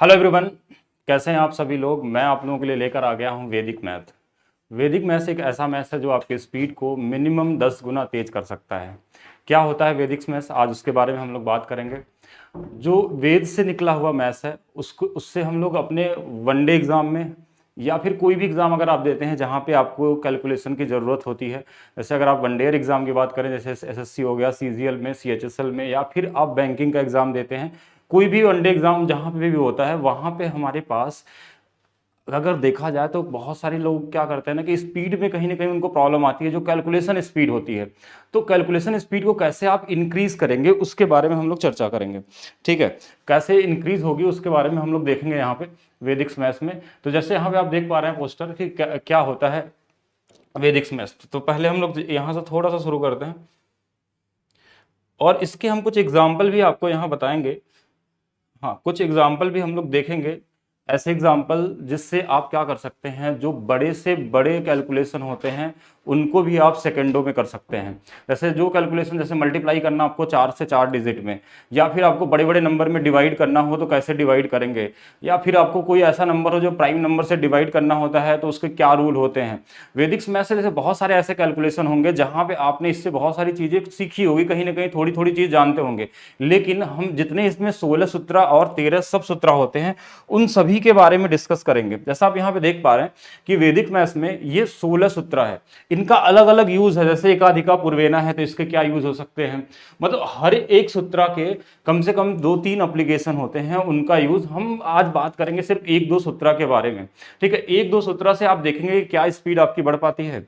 Hello everyone, कैसे हैं आप सभी लोग। मैं आप लोगों के लिए लेकर आ गया हूं वैदिक मैथ। वैदिक मैथ एक ऐसा मैथ है जो आपके स्पीड को मिनिमम 10 गुना तेज कर सकता है। क्या होता है वैदिक मैथ, आज उसके बारे में हम लोग बात करेंगे। जो वेद से निकला हुआ मैथ है उसको उससे हम लोग अपने वनडे एग्जाम में या फिर कोई भी एग्जाम अगर आप देते हैं जहाँ पे आपको कैलकुलेशन की ज़रूरत होती है, जैसे अगर आप वनडे एग्जाम की बात करें, जैसे एसएससी हो गया, सीजीएल में, सीएचएसएल में, या फिर आप बैंकिंग का एग्जाम देते हैं, कोई भी वनडे एग्जाम जहाँ पे भी होता है वहाँ पे हमारे पास अगर देखा जाए तो बहुत सारे लोग क्या करते हैं ना कि स्पीड में कहीं ना कहीं उनको प्रॉब्लम आती है, जो कैलकुलेशन स्पीड होती है। तो कैलकुलेशन स्पीड को कैसे आप इंक्रीज करेंगे उसके बारे में हम लोग चर्चा करेंगे। ठीक है, कैसे इंक्रीज होगी उसके बारे में हम लोग देखेंगे यहाँ पे वैदिक मैथ्स में। तो जैसे यहाँ पे आप देख पा रहे हैं पोस्टर कि क्या होता है वैदिक मैथ्स। तो पहले हम लोग यहाँ से थोड़ा सा शुरू करते हैं और इसके हम कुछ एग्जाम्पल भी आपको यहाँ बताएंगे। हाँ, कुछ एग्जाम्पल भी हम लोग देखेंगे, ऐसे एग्जाम्पल जिससे आप क्या कर सकते हैं, जो बड़े से बड़े कैलकुलेशन होते हैं उनको भी आप सेकंडों में कर सकते हैं। जैसे जो कैलकुलेशन, जैसे मल्टीप्लाई करना आपको 4 से 4 डिजिट में, या फिर आपको बड़े बड़े नंबर में डिवाइड करना हो तो कैसे डिवाइड करेंगे, या फिर आपको कोई ऐसा नंबर हो जो प्राइम नंबर से डिवाइड करना होता है तो उसके क्या रूल होते हैं। वैदिक मैथ से जैसे बहुत सारे ऐसे कैलकुलेशन होंगे जहाँ पे आपने इससे बहुत सारी चीज़ें सीखी होगी, कहीं ना कहीं थोड़ी थोड़ी चीज़ जानते होंगे, लेकिन हम जितने इसमें 16 सूत्र और 13 सब सूत्र होते हैं उन सभी के बारे में डिस्कस करेंगे। जैसा आप यहाँ पे देख पा रहे हैं कि वैदिक मैथ्स में ये 16 सूत्र है, इनका अलग अलग यूज है। जैसे एकाधिका पूर्वेना है तो इसके क्या यूज हो सकते हैं, मतलब हर एक सूत्र के कम से कम 2-3 एप्लीकेशन होते हैं, उनका यूज हम आज बात करेंगे सिर्फ 1-2 सूत्र के बारे में। ठीक है, 1-2 सूत्र से आप देखेंगे कि क्या स्पीड आपकी बढ़ पाती है,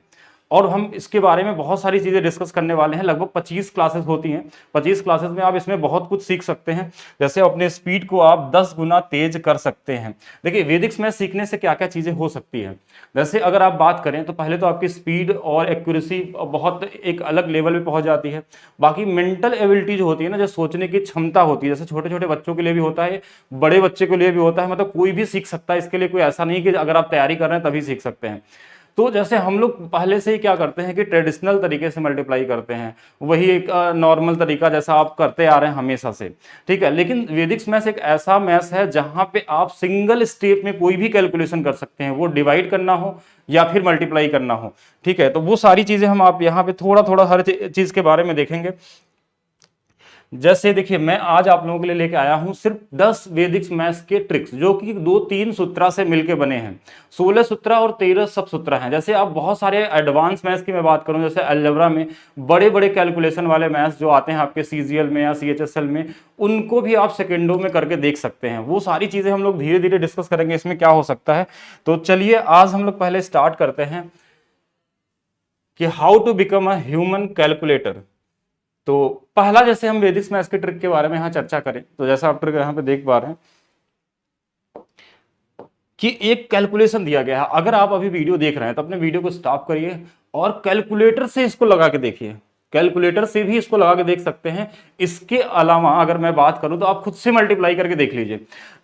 और हम इसके बारे में बहुत सारी चीज़ें डिस्कस करने वाले हैं। लगभग 25 क्लासेस होती हैं, 25 क्लासेस में आप इसमें बहुत कुछ सीख सकते हैं। जैसे अपने स्पीड को आप 10 गुना तेज कर सकते हैं। देखिए वैदिक मैथ सीखने से क्या क्या चीज़ें हो सकती हैं। जैसे अगर आप बात करें तो पहले तो आपकी स्पीड और एक्यूरेसी बहुत एक अलग लेवल पे पहुंच जाती है। बाकी मेंटल एबिलिटी जो होती है ना, जो सोचने की क्षमता होती है, जैसे छोटे छोटे बच्चों के लिए भी होता है, बड़े बच्चे के लिए भी होता है, मतलब कोई भी सीख सकता है। इसके लिए कोई ऐसा नहीं कि अगर आप तैयारी कर रहे हैं तभी सीख सकते हैं। तो जैसे हम लोग पहले से ही क्या करते हैं कि ट्रेडिशनल तरीके से मल्टीप्लाई करते हैं, वही एक नॉर्मल तरीका जैसा आप करते आ रहे हैं हमेशा से। ठीक है, लेकिन वैदिक मैथ एक ऐसा मैथ है जहां पे आप सिंगल स्टेप में कोई भी कैलकुलेशन कर सकते हैं, वो डिवाइड करना हो या फिर मल्टीप्लाई करना हो। ठीक है, तो वो सारी चीजें हम आप यहाँ पे थोड़ा थोड़ा हर चीज के बारे में देखेंगे। जैसे देखिए मैं आज आप लोगों के लिए लेके आया हूं सिर्फ 10 वैदिक मैथ्स के ट्रिक्स, जो कि 2-3 सूत्र से मिलके बने हैं। 16 सूत्र और 13 सब सूत्र हैं। जैसे आप बहुत सारे एडवांस मैथ्स की मैं बात करूं, जैसे अलजेब्रा में बड़े बड़े कैलकुलेशन वाले मैथ्स जो आते हैं आपके सीजीएल में या सीएचएसएल में, उनको भी आप सेकेंडों में करके देख सकते हैं। वो सारी चीजें हम लोग धीरे धीरे डिस्कस करेंगे इसमें क्या हो सकता है। तो चलिए आज हम लोग पहले स्टार्ट करते हैं कि how to become a human calculator. तो पहला, जैसे हम वैदिक मैथ्स के ट्रिक के बारे में यहाँ चर्चा करें तो जैसा आप ट्रिक यहाँ पे देख पा रहे हैं कि एक कैलकुलेशन दिया गया है। अगर आप अभी वीडियो देख रहे हैं तो अपने वीडियो को स्टॉप करिए और कैलकुलेटर से इसको लगा के देखिए। कैलकुलेटर से भी इसको लगा के देख सकते हैं। इसके अलावा अगर मैं बात करूं तो आप खुद से मल्टीप्लाई करके देख लीजिए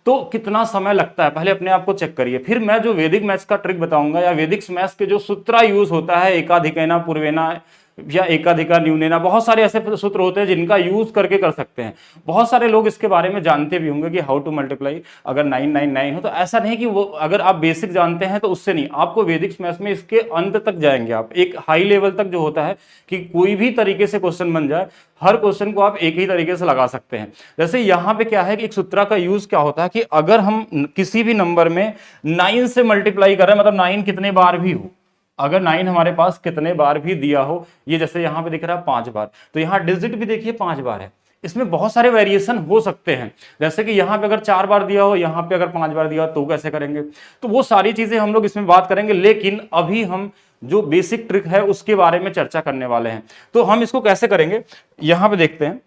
तो कितना समय लगता है, पहले अपने आप को चेक करिए। फिर मैं जो वैदिक मैथ्स का ट्रिक बताऊंगा या वैदिक मैथ्स के जो सूत्र यूज होता है, एकाधिकैना पूर्वेना या एकाधिका न्यूनेना, बहुत सारे ऐसे सूत्र होते हैं जिनका यूज करके कर सकते हैं। बहुत सारे लोग इसके बारे में जानते भी होंगे कि हाउ टू मल्टीप्लाई अगर 999 हो, तो ऐसा नहीं कि वो अगर आप बेसिक जानते हैं तो उससे नहीं, आपको वैदिक मैथ्स में इसके अंत तक जाएंगे आप, एक हाई लेवल तक जो होता है कि कोई भी तरीके से क्वेश्चन बन जाए, हर क्वेश्चन को आप एक ही तरीके से लगा सकते हैं। जैसे यहाँ पे क्या है कि एक सूत्र का यूज क्या होता है कि अगर हम किसी भी नंबर में 9 से मल्टीप्लाई कर रहे हैं, मतलब 9 कितने बार भी हो, अगर 9 हमारे पास कितने बार भी दिया हो, ये जैसे यहां पे दिख रहा है 5 बार, तो यहां डिजिट भी देखिए 5 बार है। इसमें बहुत सारे वेरिएशन हो सकते हैं, जैसे कि यहां पे अगर 4 बार दिया हो, यहां पे अगर 5 बार दिया हो तो कैसे करेंगे। तो वो सारी चीजें हम लोग इसमें बात करेंगे, लेकिन अभी हम जो बेसिक ट्रिक है उसके बारे में चर्चा करने वाले हैं। तो हम इसको कैसे करेंगे, यहां पे देखते हैं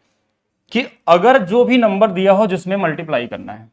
कि अगर जो भी नंबर दिया हो जिसमें मल्टीप्लाई करना है,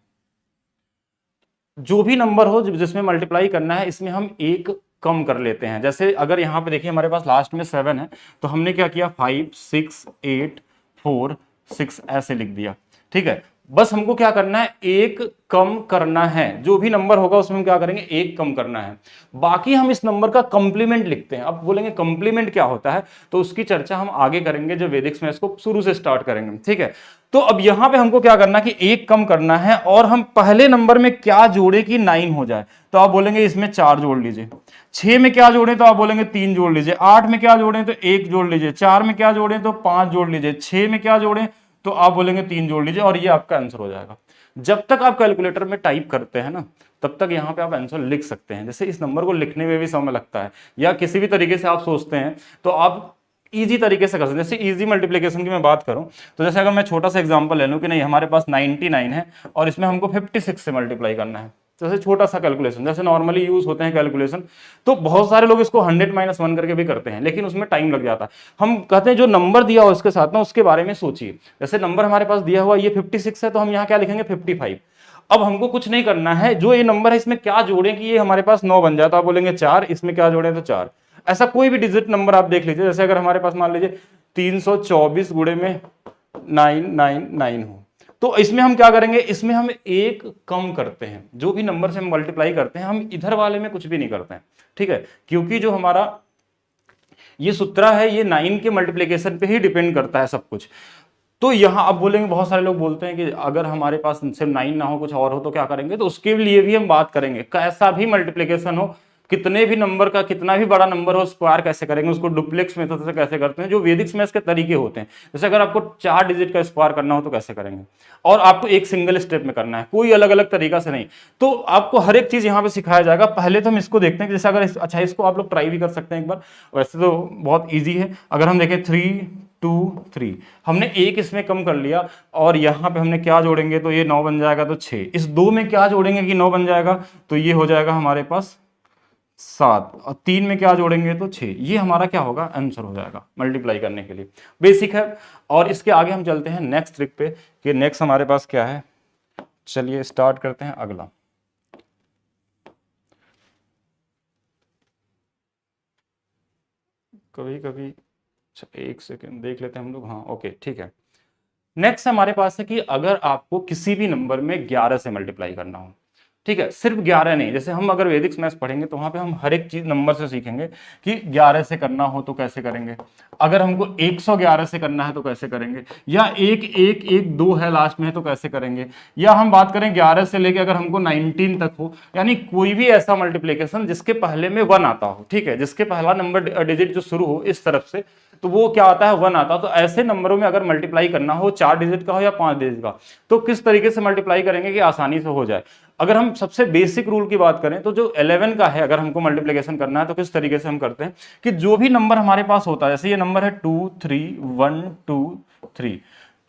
जो भी नंबर हो जिसमें मल्टीप्लाई करना है, इसमें हम एक कम कर लेते हैं। जैसे अगर यहाँ पे देखिए हमारे पास लास्ट में 7 है, तो हमने क्या किया 5 6 8 4 6 ऐसे लिख दिया। ठीक है, बस हमको क्या करना है, एक कम करना है, जो भी नंबर होगा उसमें हम क्या करेंगे, एक कम करना है। बाकी हम इस नंबर का कंप्लीमेंट लिखते हैं। अब बोलेंगे कंप्लीमेंट क्या होता है, तो उसकी चर्चा हम आगे करेंगे जब वैदिक मैथ्स को शुरू से स्टार्ट करेंगे, ठीक है। तो अब यहां पे हमको क्या करना कि एक कम करना है, और हम पहले नंबर में क्या जोड़े कि 9 हो जाए, तो आप बोलेंगे इसमें 4 जोड़ लीजिए। 6 में क्या जोड़े, तो आप बोलेंगे 3 जोड़ लीजिए। 8 में क्या जोड़े, तो 1 जोड़ लीजिए। 4 में क्या जोड़े, तो 5 जोड़ लीजिए। 6 में क्या जोड़े, तो आप बोलेंगे 3 जोड़ लीजिए, और ये आपका आंसर हो जाएगा। जब तक आप कैलकुलेटर में टाइप करते हैं ना, तब तक यहाँ पे आप आंसर लिख सकते हैं। जैसे इस नंबर को लिखने में भी समय लगता है, या किसी भी तरीके से आप सोचते हैं, तो आप इजी तरीके से कर सकते हैं। जैसे इजी मल्टीप्लिकेशन की मैं बात करूं, तो जैसे अगर मैं छोटा सा एग्जांपल ले लूं कि नहीं हमारे पास 99 है और इसमें हमको 56 से मल्टीप्लाई करना है, तो जैसे छोटा सा कैलकुलेशन जैसे नॉर्मली यूज होते हैं कैलकुलेशन, तो बहुत सारे लोग इसको 100 - 1 करके भी करते हैं, लेकिन उसमें टाइम लग जाता है। हम कहते हैं जो नंबर दिया हो उसके साथ ना उसके बारे में सोचिए। जैसे नंबर हमारे पास दिया हुआ ये 56 है, तो हम यहाँ क्या लिखेंगे 55। अब हमको कुछ नहीं करना है, जो ये नंबर है इसमें क्या जोड़ें कि ये हमारे पास 9 बन जाए, तो आप बोलेंगे 4, इसमें क्या जोड़ें तो 4। ऐसा कोई भी डिजिट नंबर आप देख लीजिए, जैसे अगर हमारे पास मान लीजिए 324 गुणे में 999 हो, तो इसमें हम क्या करेंगे, इसमें हम एक कम करते हैं। जो भी नंबर से हम मल्टीप्लाई करते हैं, हम इधर वाले में कुछ भी नहीं करते हैं, ठीक है, क्योंकि जो हमारा ये सूत्र है ये 9 के मल्टीप्लीकेशन पे ही डिपेंड करता है सब कुछ। तो यहां अब बोलेंगे, बहुत सारे लोग बोलते हैं कि अगर हमारे पास सिर्फ 9 ना हो कुछ और हो तो क्या करेंगे, तो उसके लिए भी हम बात करेंगे। कैसा भी मल्टीप्लिकेशन हो, कितने भी नंबर का कितना भी बड़ा नंबर हो, स्क्वायर कैसे करेंगे, उसको डुप्लेक्स मेथड से कैसे करते हैं, जो वैदिक मैथ्स के तरीके होते हैं। जैसे अगर आपको 4 डिजिट का स्क्वायर करना हो तो कैसे करेंगे, और आपको एक सिंगल स्टेप में करना है, कोई अलग अलग तरीका से नहीं। तो आपको हर एक चीज यहाँ पे सिखाया जाएगा। पहले तो हम इसको देखते हैं कि जैसे अगर अच्छा इसको आप लोग ट्राई भी कर सकते हैं एक बार, वैसे तो बहुत ईजी है। अगर हम देखें 3 2 3, हमने एक इसमें कम कर लिया, और यहाँ पे हमने क्या जोड़ेंगे, तो ये 9 बन जाएगा, तो 6। इस 2 में क्या जोड़ेंगे कि 9 बन जाएगा, तो ये हो जाएगा हमारे पास 7, और 3 में क्या जोड़ेंगे तो 6। ये हमारा क्या होगा, आंसर हो जाएगा मल्टीप्लाई करने के लिए। बेसिक है। और इसके आगे हम चलते हैं नेक्स्ट ट्रिक पे कि नेक्स्ट हमारे पास क्या है। चलिए स्टार्ट करते हैं अगला। कभी कभी एक सेकेंड देख लेते हैं हम लोग, हाँ ओके ठीक है। नेक्स्ट हमारे पास है कि अगर आपको किसी भी नंबर में 11 से मल्टीप्लाई करना हो, ठीक है, सिर्फ 11 नहीं, जैसे हम अगर वैदिक मैथ्स पढ़ेंगे तो वहां पे हम हर एक चीज नंबर से सीखेंगे कि 11 से करना हो तो कैसे करेंगे, अगर हमको 111 से करना है तो कैसे करेंगे, या 1112 है लास्ट में है तो कैसे करेंगे, या हम बात करें 11 से लेके अगर हमको 19 तक हो, यानी कोई भी ऐसा मल्टीप्लिकेशन जिसके पहले में 1 आता हो, ठीक है, जिसके पहला नंबर डिजिट जो शुरू हो इस तरफ से, तो वो क्या आता है 1 आता है। तो ऐसे नंबरों में अगर मल्टीप्लाई करना हो, 4 डिजिट का हो या 5 डिजिट का, तो किस तरीके से मल्टीप्लाई करेंगे कि आसानी से हो जाए। अगर हम सबसे बेसिक रूल की बात करें तो जो 11 का है, अगर हमको मल्टीप्लिकेशन करना है तो किस तरीके से हम करते हैं कि जो भी नंबर हमारे पास होता है, जैसे ये नंबर है 2 3 1 2 3,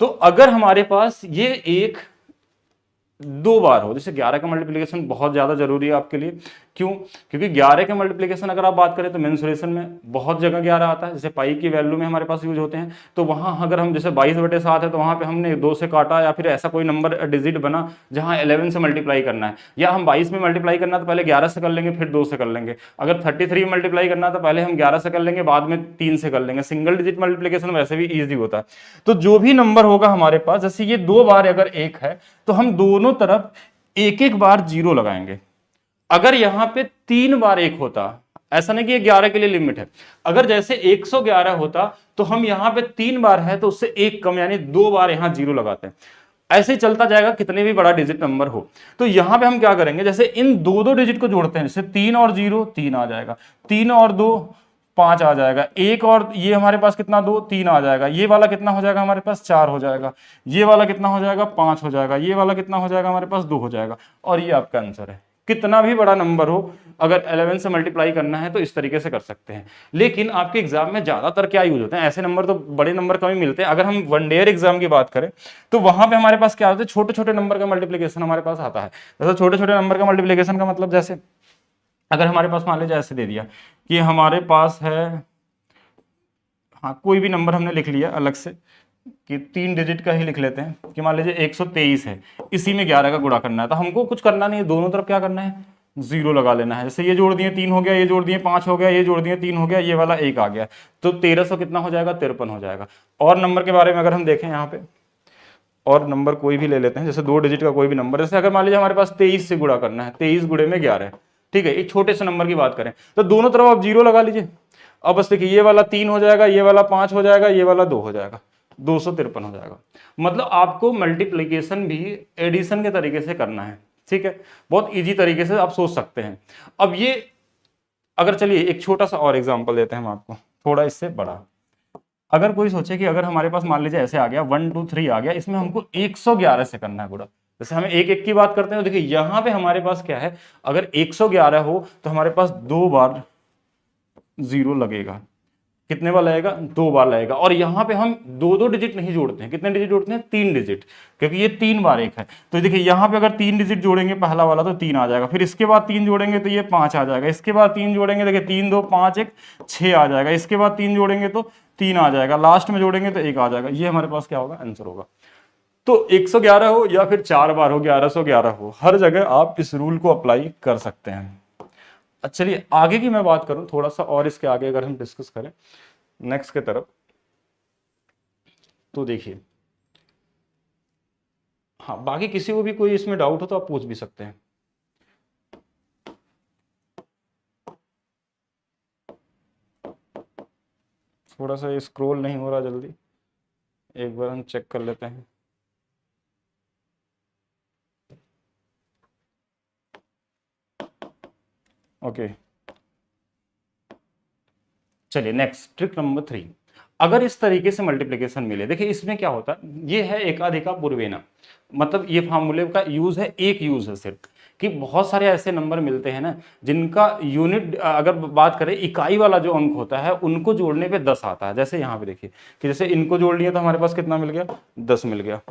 तो अगर हमारे पास ये एक 2 बार हो, जैसे 11 का मल्टीप्लिकेशन बहुत ज्यादा जरूरी है आपके लिए। क्यों? क्योंकि 11 के मल्टीप्लिकेशन अगर आप बात करें तो मेंसुरेशन में बहुत जगह 11 आता है, जैसे पाई की वैल्यू में हमारे पास यूज होते हैं। तो वहां अगर हम जैसे 22/7 है तो वहां पे हमने 2 से काटा, या फिर ऐसा कोई नंबर डिजिट बना जहां 11 से मल्टीप्लाई करना है, या हम 22 में मल्टीप्लाई करना तो पहले 11 से कर लेंगे फिर 2 से कर लेंगे। अगर 33 में मल्टीप्लाई करना तो पहले हम 11 से कर लेंगे बाद में 3 से कर लेंगे। सिंगल डिजिट मल्टीप्लिकेशन वैसे भी ईजी होता है। तो जो भी नंबर होगा हमारे पास, जैसे ये 2 बार अगर 1 है तो हम दोनों तरफ एक एक बार 0 लगाएंगे। अगर यहां पे 3 बार 1 होता, ऐसा नहीं कि ये 11 के लिए लिमिट है, अगर जैसे 111 होता तो हम यहां पे 3 बार है तो उससे 1 कम, यानी 2 बार यहां 0 लगाते हैं। ऐसे ही चलता जाएगा कितने भी बड़ा डिजिट नंबर हो। तो यहां पे हम क्या करेंगे, जैसे इन दो दो डिजिट को जोड़ते हैं, जैसे 3 और 0 3 आ जाएगा, 3 और 2 5 आ जाएगा, 1 और ये हमारे पास कितना 2 3 आ जाएगा, ये वाला कितना हो जाएगा हमारे पास 4 हो जाएगा, ये वाला कितना हो जाएगा 5 हो जाएगा, ये वाला कितना हो जाएगा हमारे पास 2 हो जाएगा, और ये आपका आंसर है। कितना भी बड़ा नंबर हो, अगर 11 से मल्टीप्लाई करना है तो इस तरीके से कर सकते हैं। लेकिन आपके एग्जाम में ज्यादातर क्या यूज होते हैं, ऐसे नंबर तो बड़े नंबर कम ही मिलते हैं। अगर हम वन डे एग्जाम की बात करें तो वहां पे हमारे पास क्या होता है, छोटे छोटे नंबर का मल्टीप्लिकेशन हमारे पास आता है। जैसे छोटे छोटे नंबर का मल्टीप्लिकेशन का मतलब, जैसे अगर हमारे पास मान लीजिए ऐसे दे दिया कि हमारे पास है, हाँ कोई भी नंबर हमने लिख लिया अलग से कि 3 डिजिट का ही लिख लेते हैं कि मान लीजिए 123 है, इसी में 11 का गुणा करना है, तो हमको कुछ करना नहीं है, दोनों तरफ क्या करना है 0 लगा लेना है। जैसे ये जोड़ दिए 3 हो गया, ये जोड़ दिए 5 हो गया, ये जोड़ दिए 3 हो गया, ये वाला 1 आ गया, तो 1300 कितना हो जाएगा 53 हो जाएगा। और नंबर के बारे में अगर हम देखें यहाँ पे और नंबर कोई भी ले लेते हैं, जैसे 2 डिजिट का कोई भी नंबर, जैसे अगर मान लीजिए हमारे पास 23 से गुणा करना है, 23 गुणे में 11 है, ठीक है, एक छोटे से नंबर की बात करें तो दोनों तरफ आप 0 लगा लीजिए। अब बस देखिए ये वाला 3 हो जाएगा, ये वाला 5 हो जाएगा, ये वाला 2 हो जाएगा, 253 हो जाएगा। मतलब आपको मल्टीप्लीकेशन भी एडिशन के तरीके से करना है, ठीक है, बहुत ईजी तरीके से आप सोच सकते हैं। अब ये अगर चलिए एक छोटा सा और एग्जांपल देते हैं हम आपको, थोड़ा इससे बड़ा। अगर कोई सोचे कि अगर हमारे पास मान लीजिए ऐसे आ गया 1 2 3 आ गया, इसमें हमको 111 से करना है गुणा, जैसे हमें एक एक की बात करते हैं तो देखिए यहां पे हमारे पास क्या है, अगर 111 हो तो हमारे पास 2 बार 0 लगेगा, कितने बार लगेगा, 2 बार लगेगा। और यहाँ पे हम 2 डिजिट नहीं जोड़ते हैं, कितने डिजिट जोड़ते हैं, 3 डिजिट, क्योंकि ये 3 बार 1 है। तो देखिए यहाँ पे अगर 3 डिजिट जोड़ेंगे पहला वाला तो 3 आ जाएगा, फिर इसके बाद 3 जोड़ेंगे तो ये 5 आ जाएगा, इसके बाद 3 जोड़ेंगे, देखिए 3 2 5 1 6 आ जाएगा, इसके बाद 3 जोड़ेंगे तो 3 आ जाएगा, लास्ट में जोड़ेंगे तो 1 आ जाएगा। ये हमारे पास क्या होगा, आंसर होगा। तो 111 हो या फिर 4 बार हो, 1111 हो, हर जगह आप इस रूल को अप्लाई कर सकते हैं। चलिए आगे की मैं बात करूं थोड़ा सा और, इसके आगे अगर हम डिस्कस करें नेक्स्ट के तरफ, तो देखिए हाँ, बाकी किसी को भी कोई इसमें डाउट हो तो आप पूछ भी सकते हैं। थोड़ा सा स्क्रॉल नहीं हो रहा जल्दी, एक बार हम चेक कर लेते हैं। ओके चलिए नेक्स्ट ट्रिक नंबर 3। अगर इस तरीके से मल्टीप्लिकेशन मिले, देखिए इसमें क्या होता है, ये है एकाधिका पूर्वेना, मतलब ये फार्मूले का यूज है, एक यूज है सिर्फ, कि बहुत सारे ऐसे नंबर मिलते हैं ना जिनका यूनिट अगर बात करें इकाई वाला जो अंक होता है उनको जोड़ने पे 10 आता है। जैसे यहाँ पे देखिए कि जैसे इनको जोड़ लिया तो हमारे पास कितना मिल गया, 10 मिल गया,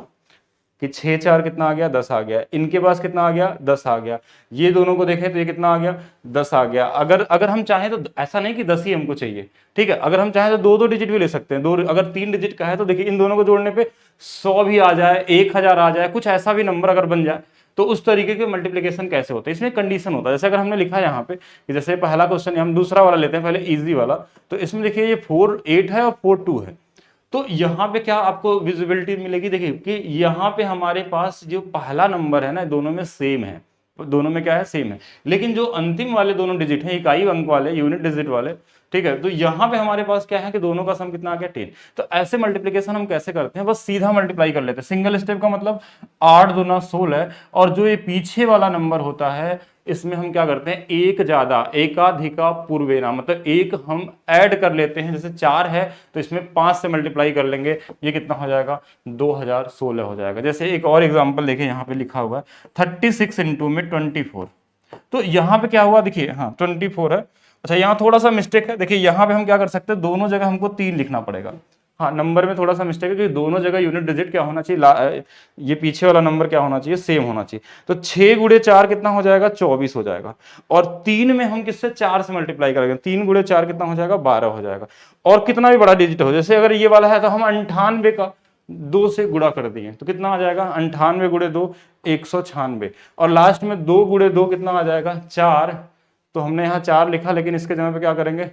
कि 6 4 कितना आ गया, 10 आ गया, इनके पास कितना आ गया, 10 आ गया, ये दोनों को देखें तो ये कितना आ गया, 10 आ गया। अगर अगर हम चाहें तो ऐसा नहीं कि 10 ही हमको चाहिए, ठीक है, अगर हम चाहें तो 2 2 डिजिट भी ले सकते हैं, दो अगर 3 डिजिट का है तो देखिए इन दोनों को जोड़ने पे 100 भी आ जाए, 1000 आ जाए, कुछ ऐसा भी नंबर अगर बन जाए तो उस तरीके के मल्टीप्लिकेशन कैसे होते हैं, इसमें कंडीशन होता है। जैसे अगर हमने लिखा है यहाँ पे कि जैसे पहला क्वेश्चन, हम दूसरा वाला लेते हैं पहले इजी वाला, तो इसमें देखिए ये 4 8 है और 4 2 है, तो यहाँ पे क्या आपको विजिबिलिटी मिलेगी, देखिए कि यहाँ पे हमारे पास जो पहला नंबर है ना दोनों में सेम है, दोनों में क्या है, सेम है, लेकिन जो अंतिम वाले दोनों डिजिट हैं इकाई अंक वाले, यूनिट डिजिट वाले, ठीक है, तो यहाँ पे हमारे पास क्या है कि दोनों का सम कितना आ गया, 10। तो ऐसे मल्टीप्लिकेशन हम कैसे करते हैं, बस सीधा मल्टीप्लाई कर लेते हैं, सिंगल स्टेप का मतलब 8 दूना 16, और जो ये पीछे वाला नंबर होता है इसमें हम क्या करते हैं, एक ज्यादा, एकाधिका पूर्वेना, मतलब एक हम ऐड कर लेते हैं, जैसे 4 है तो इसमें 5 से मल्टीप्लाई कर लेंगे, ये कितना हो जाएगा, 2016 हो जाएगा। जैसे एक और एग्जांपल देखिए यहाँ पे लिखा हुआ है 36 इंटू में 24, तो यहाँ पे क्या हुआ देखिए, हाँ 24 है। अच्छा यहाँ थोड़ा सा मिस्टेक है, देखिए यहाँ पे हम क्या कर सकते हैं, दोनों जगह हमको 3 लिखना पड़ेगा, हाँ नंबर में थोड़ा सा मिस्टेक है क्योंकि दोनों जगह यूनिट डिजिट क्या होना चाहिए, ये पीछे वाला नंबर क्या होना चाहिए, सेम होना चाहिए। तो 6 गुणे 4 कितना हो जाएगा, 24 हो जाएगा, और 3 में हम किससे, 4 से मल्टीप्लाई करेंगे, 3 गुणे 4 कितना हो जाएगा, 12 हो जाएगा। और कितना भी बड़ा डिजिट हो, जैसे अगर ये वाला है तो हम 98 का 2 से गुणा कर दिए तो कितना आ जाएगा, 98 गुणे 2 196, और लास्ट में 2 गुणे 2 कितना आ जाएगा, 4। तो हमने यहाँ 4 लिखा, लेकिन इसके जगह पे क्या करेंगे,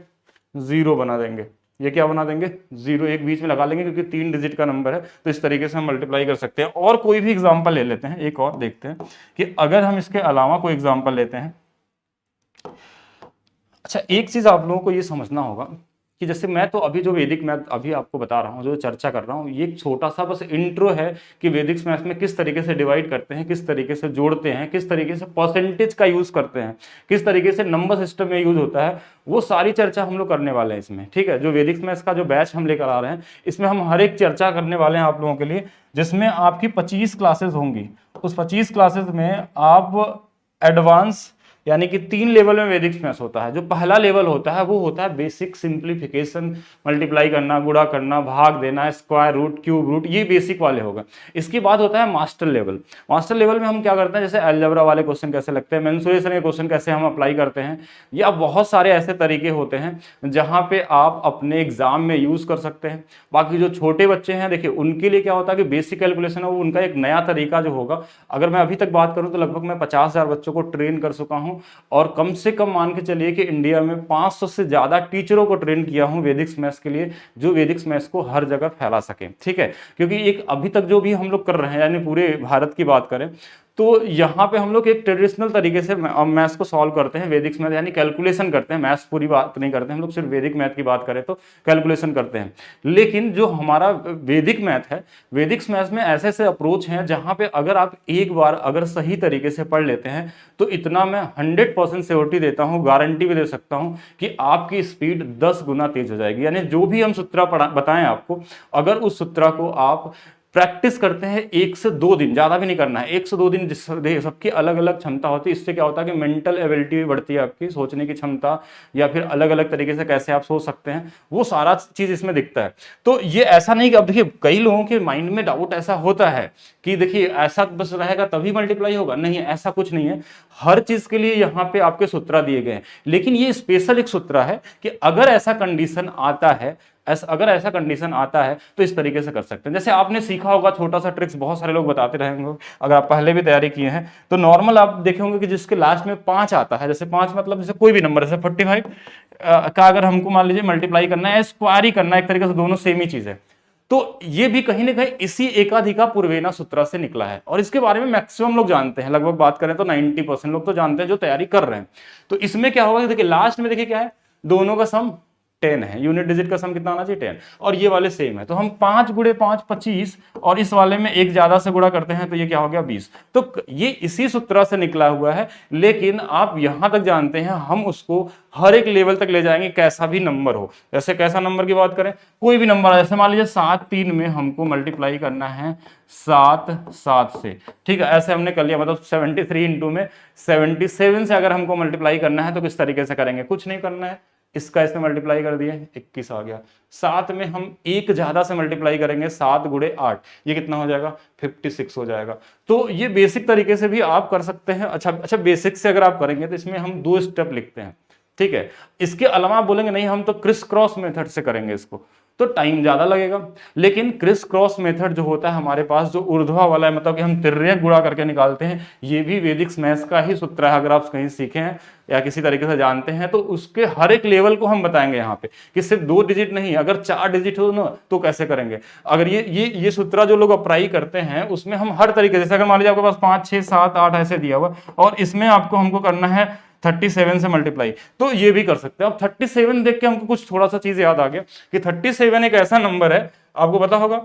0 बना देंगे, ये क्या बना देंगे, 0 एक बीच में लगा लेंगे क्योंकि 3 डिजिट का नंबर है। तो इस तरीके से हम मल्टीप्लाई कर सकते हैं। और कोई भी एग्जांपल ले लेते हैं, एक और देखते हैं कि अगर हम इसके अलावा कोई एग्जांपल लेते हैं। अच्छा एक चीज आप लोगों को ये समझना होगा कि जैसे मैं तो अभी जो वैदिक मैथ अभी आपको बता रहा हूँ, जो चर्चा कर रहा हूँ, ये एक छोटा सा बस इंट्रो है कि वैदिक मैथ में किस तरीके से डिवाइड करते हैं, किस तरीके से जोड़ते हैं, किस तरीके से परसेंटेज का यूज करते हैं, किस तरीके से नंबर सिस्टम में यूज होता है, वो सारी चर्चा हम लोग करने वाले हैं इसमें, ठीक है। जो वैदिक मैथ का जो बैच हम लेकर आ रहे हैं इसमें हम हर एक चर्चा करने वाले हैं आप लोगों के लिए, जिसमें आपकी 25 क्लासेस होंगी। उस 25 क्लासेस में आप एडवांस यानी कि 3 लेवल में वैदिक मैथ्स होता है। जो पहला लेवल होता है वो होता है बेसिक सिंप्लीफिकेशन, मल्टीप्लाई करना, गुणा करना, भाग देना, स्क्वायर रूट, क्यूब रूट, ये बेसिक वाले होगा। इसके बाद होता है मास्टर लेवल। मास्टर लेवल में हम क्या करते हैं, जैसे अलजेब्रा वाले क्वेश्चन कैसे लगते हैं, मेंसुरेशन के क्वेश्चन कैसे हम अप्लाई करते हैं, या बहुत सारे ऐसे तरीके होते हैं जहाँ पे आप अपने एग्जाम में यूज कर सकते हैं। बाकी जो छोटे बच्चे हैं देखिए उनके लिए क्या होता है कि बेसिक कैलकुलेशन है वो उनका एक नया तरीका जो होगा। अगर मैं अभी तक बात करूँ तो लगभग मैं 50,000 बच्चों को ट्रेन कर चुका हूँ हूँ और कम से कम मान के चलिए कि इंडिया में 500 से ज़्यादा टीचरों को ट्रेन किया हूँ वैदिक मैथ्स के लिए, जो वैदिक मैथ्स को हर जगह फैला सके। ठीक है, क्योंकि एक अभी तक जो भी हम लोग कर रहे हैं, यानी पूरे भारत की बात करें तो यहाँ पे हम लोग एक ट्रेडिशनल तरीके से मैथ्स को सॉल्व करते हैं, वैदिक मैथ यानी कैलकुलेशन करते हैं, मैथ्स पूरी बात नहीं करते हम लोग, सिर्फ वैदिक मैथ की बात करें तो कैलकुलेशन करते हैं। लेकिन जो हमारा वैदिक मैथ है, वैदिक मैथ में ऐसे ऐसे अप्रोच हैं जहाँ पे अगर आप एक बार अगर सही तरीके से पढ़ लेते हैं तो इतना मैं 100% श्योरिटी देता हूँ, गारंटी भी दे सकता हूँ कि आपकी स्पीड 10 गुना तेज हो जाएगी। यानी जो भी हम सूत्रा बताएं आपको, अगर उस सूत्रा को आप प्रैक्टिस करते हैं 1 से 2 दिन, ज्यादा भी नहीं करना है, 1 से 2 दिन, सबकी अलग अलग क्षमता होती है। इससे क्या होता है कि मेंटल एबिलिटी भी बढ़ती है, आपकी सोचने की क्षमता, या फिर अलग अलग तरीके से कैसे आप सोच सकते हैं, वो सारा चीज इसमें दिखता है। तो ये ऐसा नहीं कि अब देखिए कई लोगों के माइंड में डाउट ऐसा होता है कि देखिए ऐसा बस रहेगा तभी मल्टीप्लाई होगा, नहीं ऐसा कुछ नहीं है। हर चीज के लिए यहाँ पे आपके सूत्र दिए गए हैं, लेकिन ये स्पेशल एक सूत्र है कि अगर ऐसा कंडीशन आता है, अगर ऐसा कंडीशन आता है तो इस तरीके से कर सकते हैं। जैसे आपने सीखा होगा छोटा सा ट्रिक्स, बहुत सारे लोग बताते रहेंगे, अगर आप पहले भी तैयारी किए हैं तो नॉर्मल आप देखे होंगे कि जिसके लास्ट में 5 आता है, जैसे 5 मतलब जैसे कोई भी नंबर, जैसे 45 का अगर हमको मान लीजिए मल्टीप्लाई करना है, स्क्वायर ही करना है, एक तरीके से दोनों सेम ही चीज है, तो ये भी कहीं ना कहीं इसी एकाधिका पूर्वेना सूत्र से निकला है। और इसके बारे में मैक्सिमम लोग जानते हैं, लगभग बात करें तो 90% लोग तो जानते हैं जो तैयारी कर रहे हैं। तो इसमें क्या होगा, देखिए लास्ट में देखिए क्या है, दोनों का सम 10 है, यूनिट डिजिट का सम कितना आना चाहिए 10, और ये वाले सेम है, तो हम 5 गुणे 5 25, और इस वाले में एक ज्यादा से गुणा करते हैं तो ये क्या हो गया 20। तो ये इसी सूत्र से निकला हुआ है, लेकिन आप यहां तक जानते हैं, हम उसको हर एक लेवल तक ले जाएंगे, कैसा भी नंबर हो। जैसे कैसा नंबर की बात करें, कोई भी नंबर, जैसे मान लीजिए 7 3 में हमको मल्टीप्लाई करना है 7 7 से, ठीक है, ऐसे हमने कर लिया, मतलब 73 इंटू में 77 से अगर हमको मल्टीप्लाई करना है तो किस तरीके से करेंगे, कुछ नहीं करना है, इसका इसमें मल्टीप्लाई कर दिए 21 आ गया। 7 में हम एक ज्यादा से मल्टीप्लाई करेंगे, 7 गुणे 8, ये कितना हो जाएगा 56 हो जाएगा। तो ये बेसिक तरीके से भी आप कर सकते हैं। अच्छा बेसिक से अगर आप करेंगे तो इसमें हम 2 स्टेप लिखते हैं, ठीक है। इसके अलावा आप बोलेंगे नहीं हम तो क्रिस क्रॉस मेथड से करेंगे इसको, तो टाइम ज्यादा लगेगा। लेकिन क्रिस क्रॉस मेथड जो होता है हमारे पास, जो ऊर्ध्वा वाला है, मतलब कि हम तिर्यक गुणा करके निकालते हैं, ये भी वैदिक मैथ्स का ही सूत्र है। अगर आप कहीं सीखे हैं या किसी तरीके से जानते हैं तो उसके हर एक लेवल को हम बताएंगे यहाँ पे, कि सिर्फ 2 डिजिट नहीं, अगर 4 डिजिट हो ना तो कैसे करेंगे। अगर ये सूत्र जो लोग अप्लाई करते हैं उसमें हम हर तरीके से, जैसे अगर मान लीजिए आपके पास 5 6 7 8 ऐसे दिया हुआ, और इसमें हमको करना है 37 से मल्टीप्लाई, तो ये भी कर सकते हैं। अब 37 देख के हमको कुछ थोड़ा सा चीज याद आ गया कि 37 एक ऐसा नंबर है, आपको पता होगा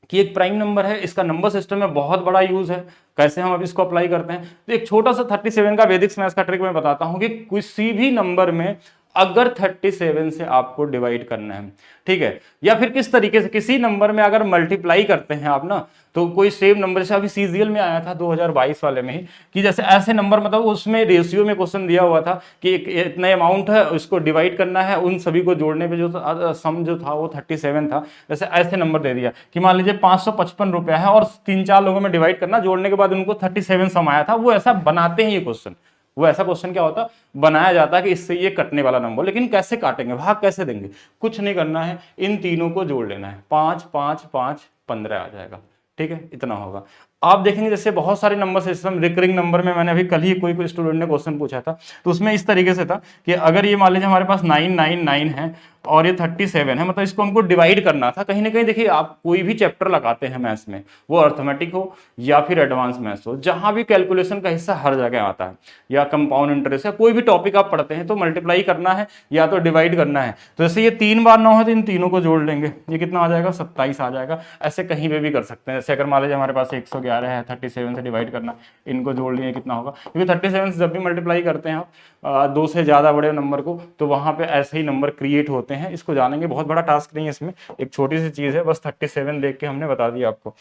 कि एक प्राइम नंबर है, इसका नंबर सिस्टम में बहुत बड़ा यूज है। कैसे हम अब इसको अप्लाई करते हैं, तो एक छोटा सा 37 का वैदिक मैथ्स का ट्रिक मैं बताता हूं कि किसी भी नंबर में अगर 37 से आपको डिवाइड करना है, ठीक है, या फिर किस तरीके से किसी नंबर में अगर मल्टीप्लाई करते हैं आप ना, तो कोई सेम नंबर, जैसे अभी सीजीएल में आया था 2022 वाले में ही, कि जैसे ऐसे नंबर, मतलब उसमें रेशियो में क्वेश्चन दिया हुआ था कि इतना अमाउंट है, उसको डिवाइड करना है, उन सभी को जोड़ने पे जो सम जो था वो 37 था। जैसे ऐसे नंबर दे दिया कि मान लीजिए 555 रुपया है और 3-4 लोगों में डिवाइड करना, जोड़ने के बाद उनको 37 सम आया था। वो ऐसा बनाते हैं ये क्वेश्चन, वो ऐसा क्वेश्चन क्या होता बनाया जाता है कि इससे ये कटने वाला नंबर, लेकिन कैसे काटेंगे, भाग कैसे देंगे, कुछ नहीं करना है, इन तीनों को जोड़ लेना है, 5 5 5 15 आ जाएगा, ठीक है, इतना होगा। आप देखेंगे जैसे बहुत सारे नंबर सिस्टम, रिकरिंग नंबर में मैंने अभी कल ही कोई स्टूडेंट ने क्वेश्चन पूछा था, तो उसमें इस तरीके से था कि अगर ये मान लीजिए हमारे पास 999 है और ये 37 है, मतलब इसको हमको डिवाइड करना था। कहीं ना कहीं देखिए, आप कोई भी चैप्टर लगाते हैं मैथ्स में, वो अर्थमेटिक हो या फिर एडवांस मैथ्स हो, जहां भी कैलकुलेशन का हिस्सा हर जगह आता है, या कंपाउंड इंटरेस्ट है, कोई भी टॉपिक आप पढ़ते हैं तो मल्टीप्लाई करना है या तो डिवाइड करना है। तो जैसे ये 3 बार 9 है तो इन तीनों को जोड़ लेंगे, ये कितना आ जाएगा 27 आ जाएगा। ऐसे कहीं पे भी कर सकते हैं। जैसे अगर मान लीजिए हमारे पास 111 है, 37 से डिवाइड करना, इनको जोड़ लिए कितना होगा, क्योंकि 37 से जब भी मल्टीप्लाई करते हैं आप 2 से ज्यादा बड़े नंबर को, तो वहां पे ऐसे ही नंबर क्रिएट होते हैं। इसको जानेंगे, बहुत बड़ा टास्क नहीं है इसमें, एक छोटी सी चीज है, बस 37 देख के हमने बता दिया आपको।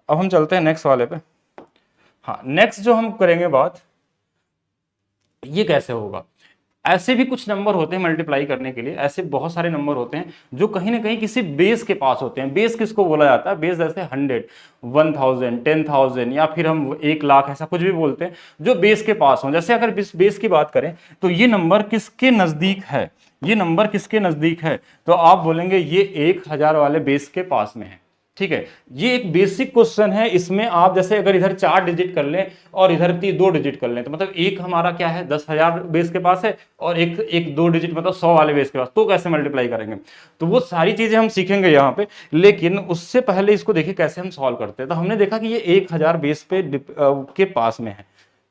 अब हम चलते हैं नेक्स्ट वाले पे। हाँ, नेक्स्ट जो हम करेंगे बात, ये कैसे होगा। ऐसे भी कुछ नंबर होते हैं मल्टीप्लाई करने के लिए, ऐसे बहुत सारे नंबर होते हैं जो कहीं ना कहीं किसी बेस के पास होते हैं। बेस किसको बोला जाता है, बेस जैसे 100, 1000, 10,000 या फिर हम 1 लाख, ऐसा कुछ भी बोलते हैं जो बेस के पास हो। जैसे अगर बेस की बात करें तो ये नंबर किसके नजदीक है, ये नंबर किसके नजदीक है, तो आप बोलेंगे ये 1000 वाले बेस के पास में है, ठीक है, ये एक बेसिक क्वेश्चन है। इसमें आप जैसे अगर इधर 4 डिजिट कर लें और इधर 2 डिजिट कर लें, तो मतलब एक हमारा क्या है 10,000 बेस के पास है और एक 2 डिजिट मतलब 100 वाले बेस के पास, तो कैसे मल्टीप्लाई करेंगे, तो वो सारी चीजें हम सीखेंगे यहाँ पे। लेकिन उससे पहले इसको देखिए कैसे हम सॉल्व करते हैं। तो हमने देखा कि ये 1000 बेस पे के पास में है,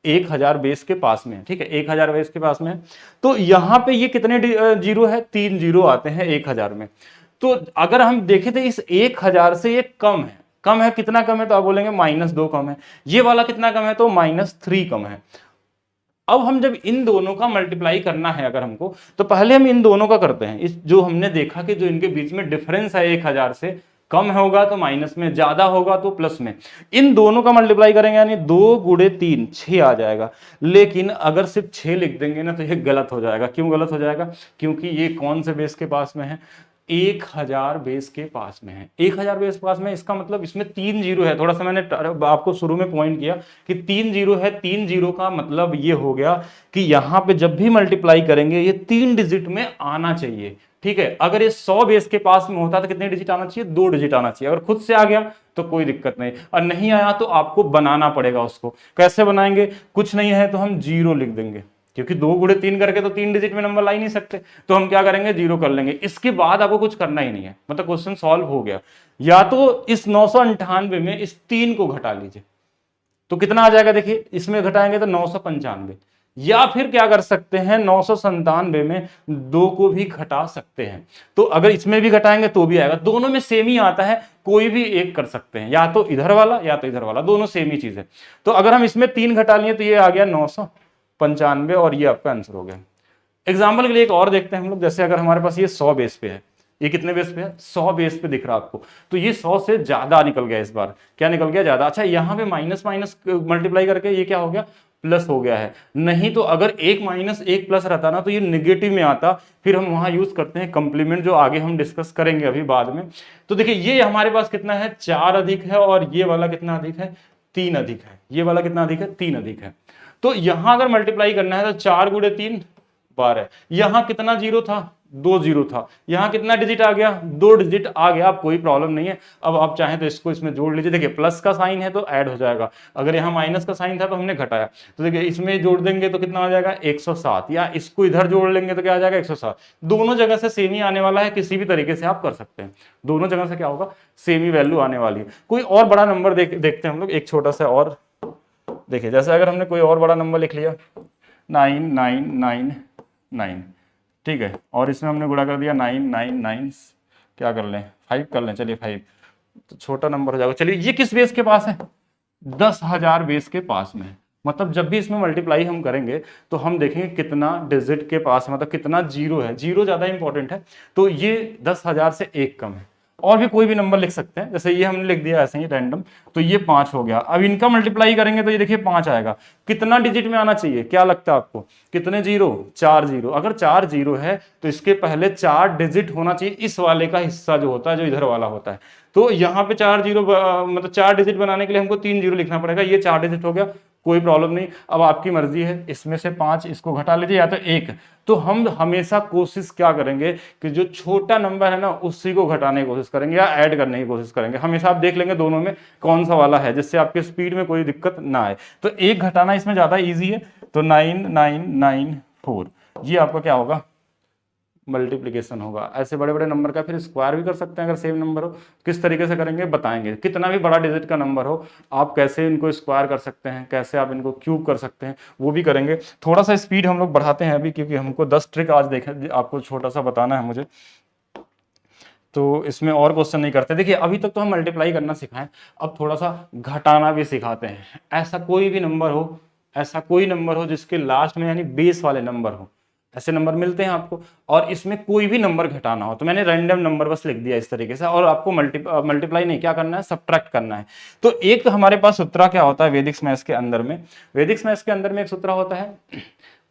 1000 बेस के पास में है, ठीक है, 1000 बेस के पास में है। तो यहाँ पे ये कितने जीरो है, 3 जीरो आते हैं 1000 में। तो अगर हम देखें तो इस 1000 से ये कम है, कम है, कितना कम है, तो आप बोलेंगे -2 कम है। ये वाला कितना कम है, तो -3 कम है। अब हम जब इन दोनों का मल्टीप्लाई करना है अगर हमको, तो पहले हम इन दोनों का करते हैं। इस जो हमने देखा कि जो इनके बीच में डिफरेंस है 1000 से, कम होगा तो माइनस में, ज्यादा होगा तो प्लस में। इन दोनों का मल्टीप्लाई करेंगे यानी 2 गुणे 3 6 आ जाएगा। लेकिन अगर सिर्फ 6 लिख देंगे ना तो ये गलत हो जाएगा। क्यों गलत हो जाएगा, क्योंकि ये कौन से बेस के पास में है, 1000 बेस के पास में है। 1000 बेस पास में, इसका मतलब इसमें 3 जीरो है। थोड़ा सा मैंने आपको शुरू में पॉइंट किया कि 3 जीरो है। 3 जीरो का मतलब ये हो गया कि यहां पे जब भी मल्टीप्लाई करेंगे ये 3 डिजिट में आना चाहिए, ठीक है। अगर ये 100 बेस के पास में होता तो कितने डिजिट आना चाहिए, 2 डिजिट आना चाहिए। अगर खुद से आ गया तो कोई दिक्कत नहीं, और नहीं आया तो आपको बनाना पड़ेगा उसको। कैसे बनाएंगे, कुछ नहीं है तो हम 0 लिख देंगे, क्योंकि 2 गुणे 3 करके तो 3 डिजिट में नंबर ला ही नहीं सकते। तो हम क्या करेंगे, 0 कर लेंगे। इसके बाद आपको कुछ करना ही नहीं है, मतलब क्वेश्चन सॉल्व हो गया। या तो इस 998 में इस 3 को घटा लीजिए, तो कितना आ जाएगा, देखिए इसमें घटाएंगे तो 995। या फिर क्या कर सकते हैं, 997 में 2 को भी घटा सकते हैं। तो अगर इसमें भी घटाएंगे तो भी आएगा, दोनों में सेम ही आता है, कोई भी एक कर सकते हैं, या तो इधर वाला या तो इधर वाला, दोनों सेम ही चीज है। तो अगर हम इसमें 3 घटा लिए तो ये आ गया 995 और ये आपका आंसर हो गया। एग्जाम्पल के लिए एक और देखते हैं हम लोग। जैसे अगर हमारे पास ये 100 बेस पे है, ये कितने बेस पे है, 100 बेस पे दिख रहा है आपको, तो ये 100 से ज्यादा निकल गया इस बार। क्या निकल गया, ज्यादा। अच्छा, यहाँ पे माइनस माइनस मल्टीप्लाई करके ये क्या हो गया, प्लस हो गया है। नहीं तो अगर एक माइनस एक प्लस रहता ना तो ये निगेटिव में आता। फिर हम वहां यूज करते हैं कंप्लीमेंट, जो आगे हम डिस्कस करेंगे अभी बाद में। तो देखिए ये हमारे पास कितना है, 4 अधिक है, और ये वाला कितना अधिक है, 3 अधिक है। ये वाला कितना अधिक है, 3 अधिक है। तो यहां अगर मल्टीप्लाई करना है तो 4 गुणे 3 12। यहां कितना जीरो था, 2 जीरो था। यहां कितना डिजिट आ गया, 2 डिजिट आ गया। अब कोई प्रॉब्लम नहीं है। अब आप चाहें तो इसको इसमें जोड़ लीजिए। देखिए प्लस का साइन है तो ऐड हो जाएगा, अगर यहाँ माइनस का साइन था तो हमने घटाया। तो देखिए इसमें जोड़ देंगे तो कितना आ जाएगा, 107। या इसको इधर जोड़ लेंगे तो क्या आ जाएगा, 107। दोनों जगह से सेम ही आने वाला है, किसी भी तरीके से आप कर सकते हैं। दोनों जगह से क्या होगा, सेम ही वैल्यू आने वाली है। कोई और बड़ा नंबर देखते हैं हम लोग, एक छोटा सा और देखिए। जैसे अगर हमने कोई और बड़ा नंबर लिख लिया 9999, ठीक है, और इसमें हमने गुणा कर दिया 999, क्या कर लें, 5 कर लें, चलिए 5, तो छोटा नंबर हो जाएगा। चलिए ये किस बेस के पास है, 10,000 बेस के पास में। मतलब जब भी इसमें मल्टीप्लाई हम करेंगे तो हम देखेंगे कितना डिजिट के पास, मतलब कितना जीरो है। जीरो ज्यादा इंपॉर्टेंट है। तो ये 10,000 से 1 कम है। और भी कोई भी नंबर लिख सकते हैं, जैसे ये हमने लिख दिया ऐसे ही रैंडम, तो ये 5 हो गया। अब इनका मल्टीप्लाई करेंगे तो ये देखिए 5 आएगा। कितना डिजिट में आना चाहिए, क्या लगता है आपको, कितने जीरो, 4 जीरो। अगर 4 जीरो है तो इसके पहले 4 डिजिट होना चाहिए, इस वाले का हिस्सा जो होता है, जो इधर वाला होता है। तो यहाँ पे 4 जीरो, मतलब 4 डिजिट बनाने के लिए हमको 3 जीरो लिखना पड़ेगा। ये 4 डिजिट हो गया, कोई प्रॉब्लम नहीं। अब आपकी मर्जी है, इसमें से 5 इसको घटा लीजिए या तो 1। तो हम हमेशा कोशिश क्या करेंगे कि जो छोटा नंबर है ना उसी को घटाने की कोशिश करेंगे या ऐड करने की कोशिश करेंगे। हमेशा आप देख लेंगे दोनों में कौन सा वाला है, जिससे आपके स्पीड में कोई दिक्कत ना आए। तो 1 घटाना इसमें ज्यादा इजी है। तो 9994, ये आपका क्या होगा, मल्टीप्लीकेशन होगा। ऐसे बड़े बड़े नंबर का फिर स्क्वायर भी कर सकते हैं अगर सेम नंबर हो। किस तरीके से करेंगे बताएंगे। कितना भी बड़ा डिजिट का नंबर हो आप कैसे इनको स्क्वायर कर सकते हैं, कैसे आप इनको क्यूब कर सकते हैं, वो भी करेंगे। थोड़ा सा स्पीड हम लोग बढ़ाते हैं अभी, क्योंकि हमको 10 ट्रिक आज देखें, आपको छोटा सा बताना है मुझे। तो इसमें और क्वेश्चन नहीं करते। देखिए अभी तक तो हम मल्टीप्लाई करना सिखाएं, अब थोड़ा सा घटाना भी सिखाते हैं। ऐसा कोई भी नंबर हो, ऐसा कोई नंबर हो जिसके लास्ट में यानी बेस वाले नंबर हो, ऐसे नंबर मिलते हैं आपको, और इसमें कोई भी नंबर घटाना हो। तो मैंने रैंडम नंबर बस लिख दिया इस तरीके से, और आपको मल्टीप्लाई नहीं, क्या करना है, सब्ट्रैक्ट करना है। तो एक हमारे पास सूत्र क्या होता है वैदिक मैथ्स के अंदर में, वैदिक मैथ्स के अंदर में एक सूत्र होता है,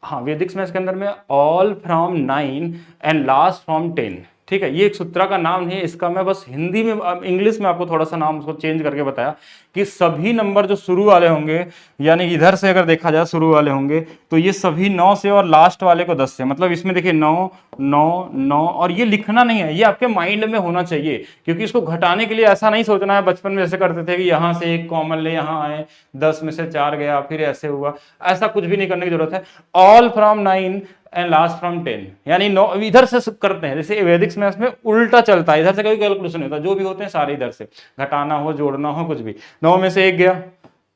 हाँ वैदिक मैथ्स के अंदर में, all from 9 and last from 10। ठीक है, ये एक सूत्रा का नाम नहीं है, इसका मैं बस हिंदी में इंग्लिश में आपको थोड़ा सा नाम उसको चेंज करके बताया कि सभी नंबर जो शुरू वाले होंगे, यानी इधर से अगर देखा जाए शुरू वाले होंगे तो ये सभी 9 से और लास्ट वाले को 10 से, मतलब इसमें देखिए 9 9 9, और ये लिखना नहीं है, ये आपके माइंड में होना चाहिए, क्योंकि इसको घटाने के लिए ऐसा नहीं सोचना है बचपन में जैसे करते थे कि यहाँ से एक कॉमन ले यहाँ आए 10 में से 4 गया फिर ऐसे हुआ, ऐसा कुछ भी नहीं करने की जरूरत है। All from 9 and last from 10, यानी 9 इधर से करते हैं, जैसे वैदिक मैथ्स में उल्टा चलता है, इधर से कोई कैलकुलेशन नहीं होता, जो भी होते हैं सारे इधर से, घटाना हो जोड़ना हो कुछ भी। 9 में से 1 गया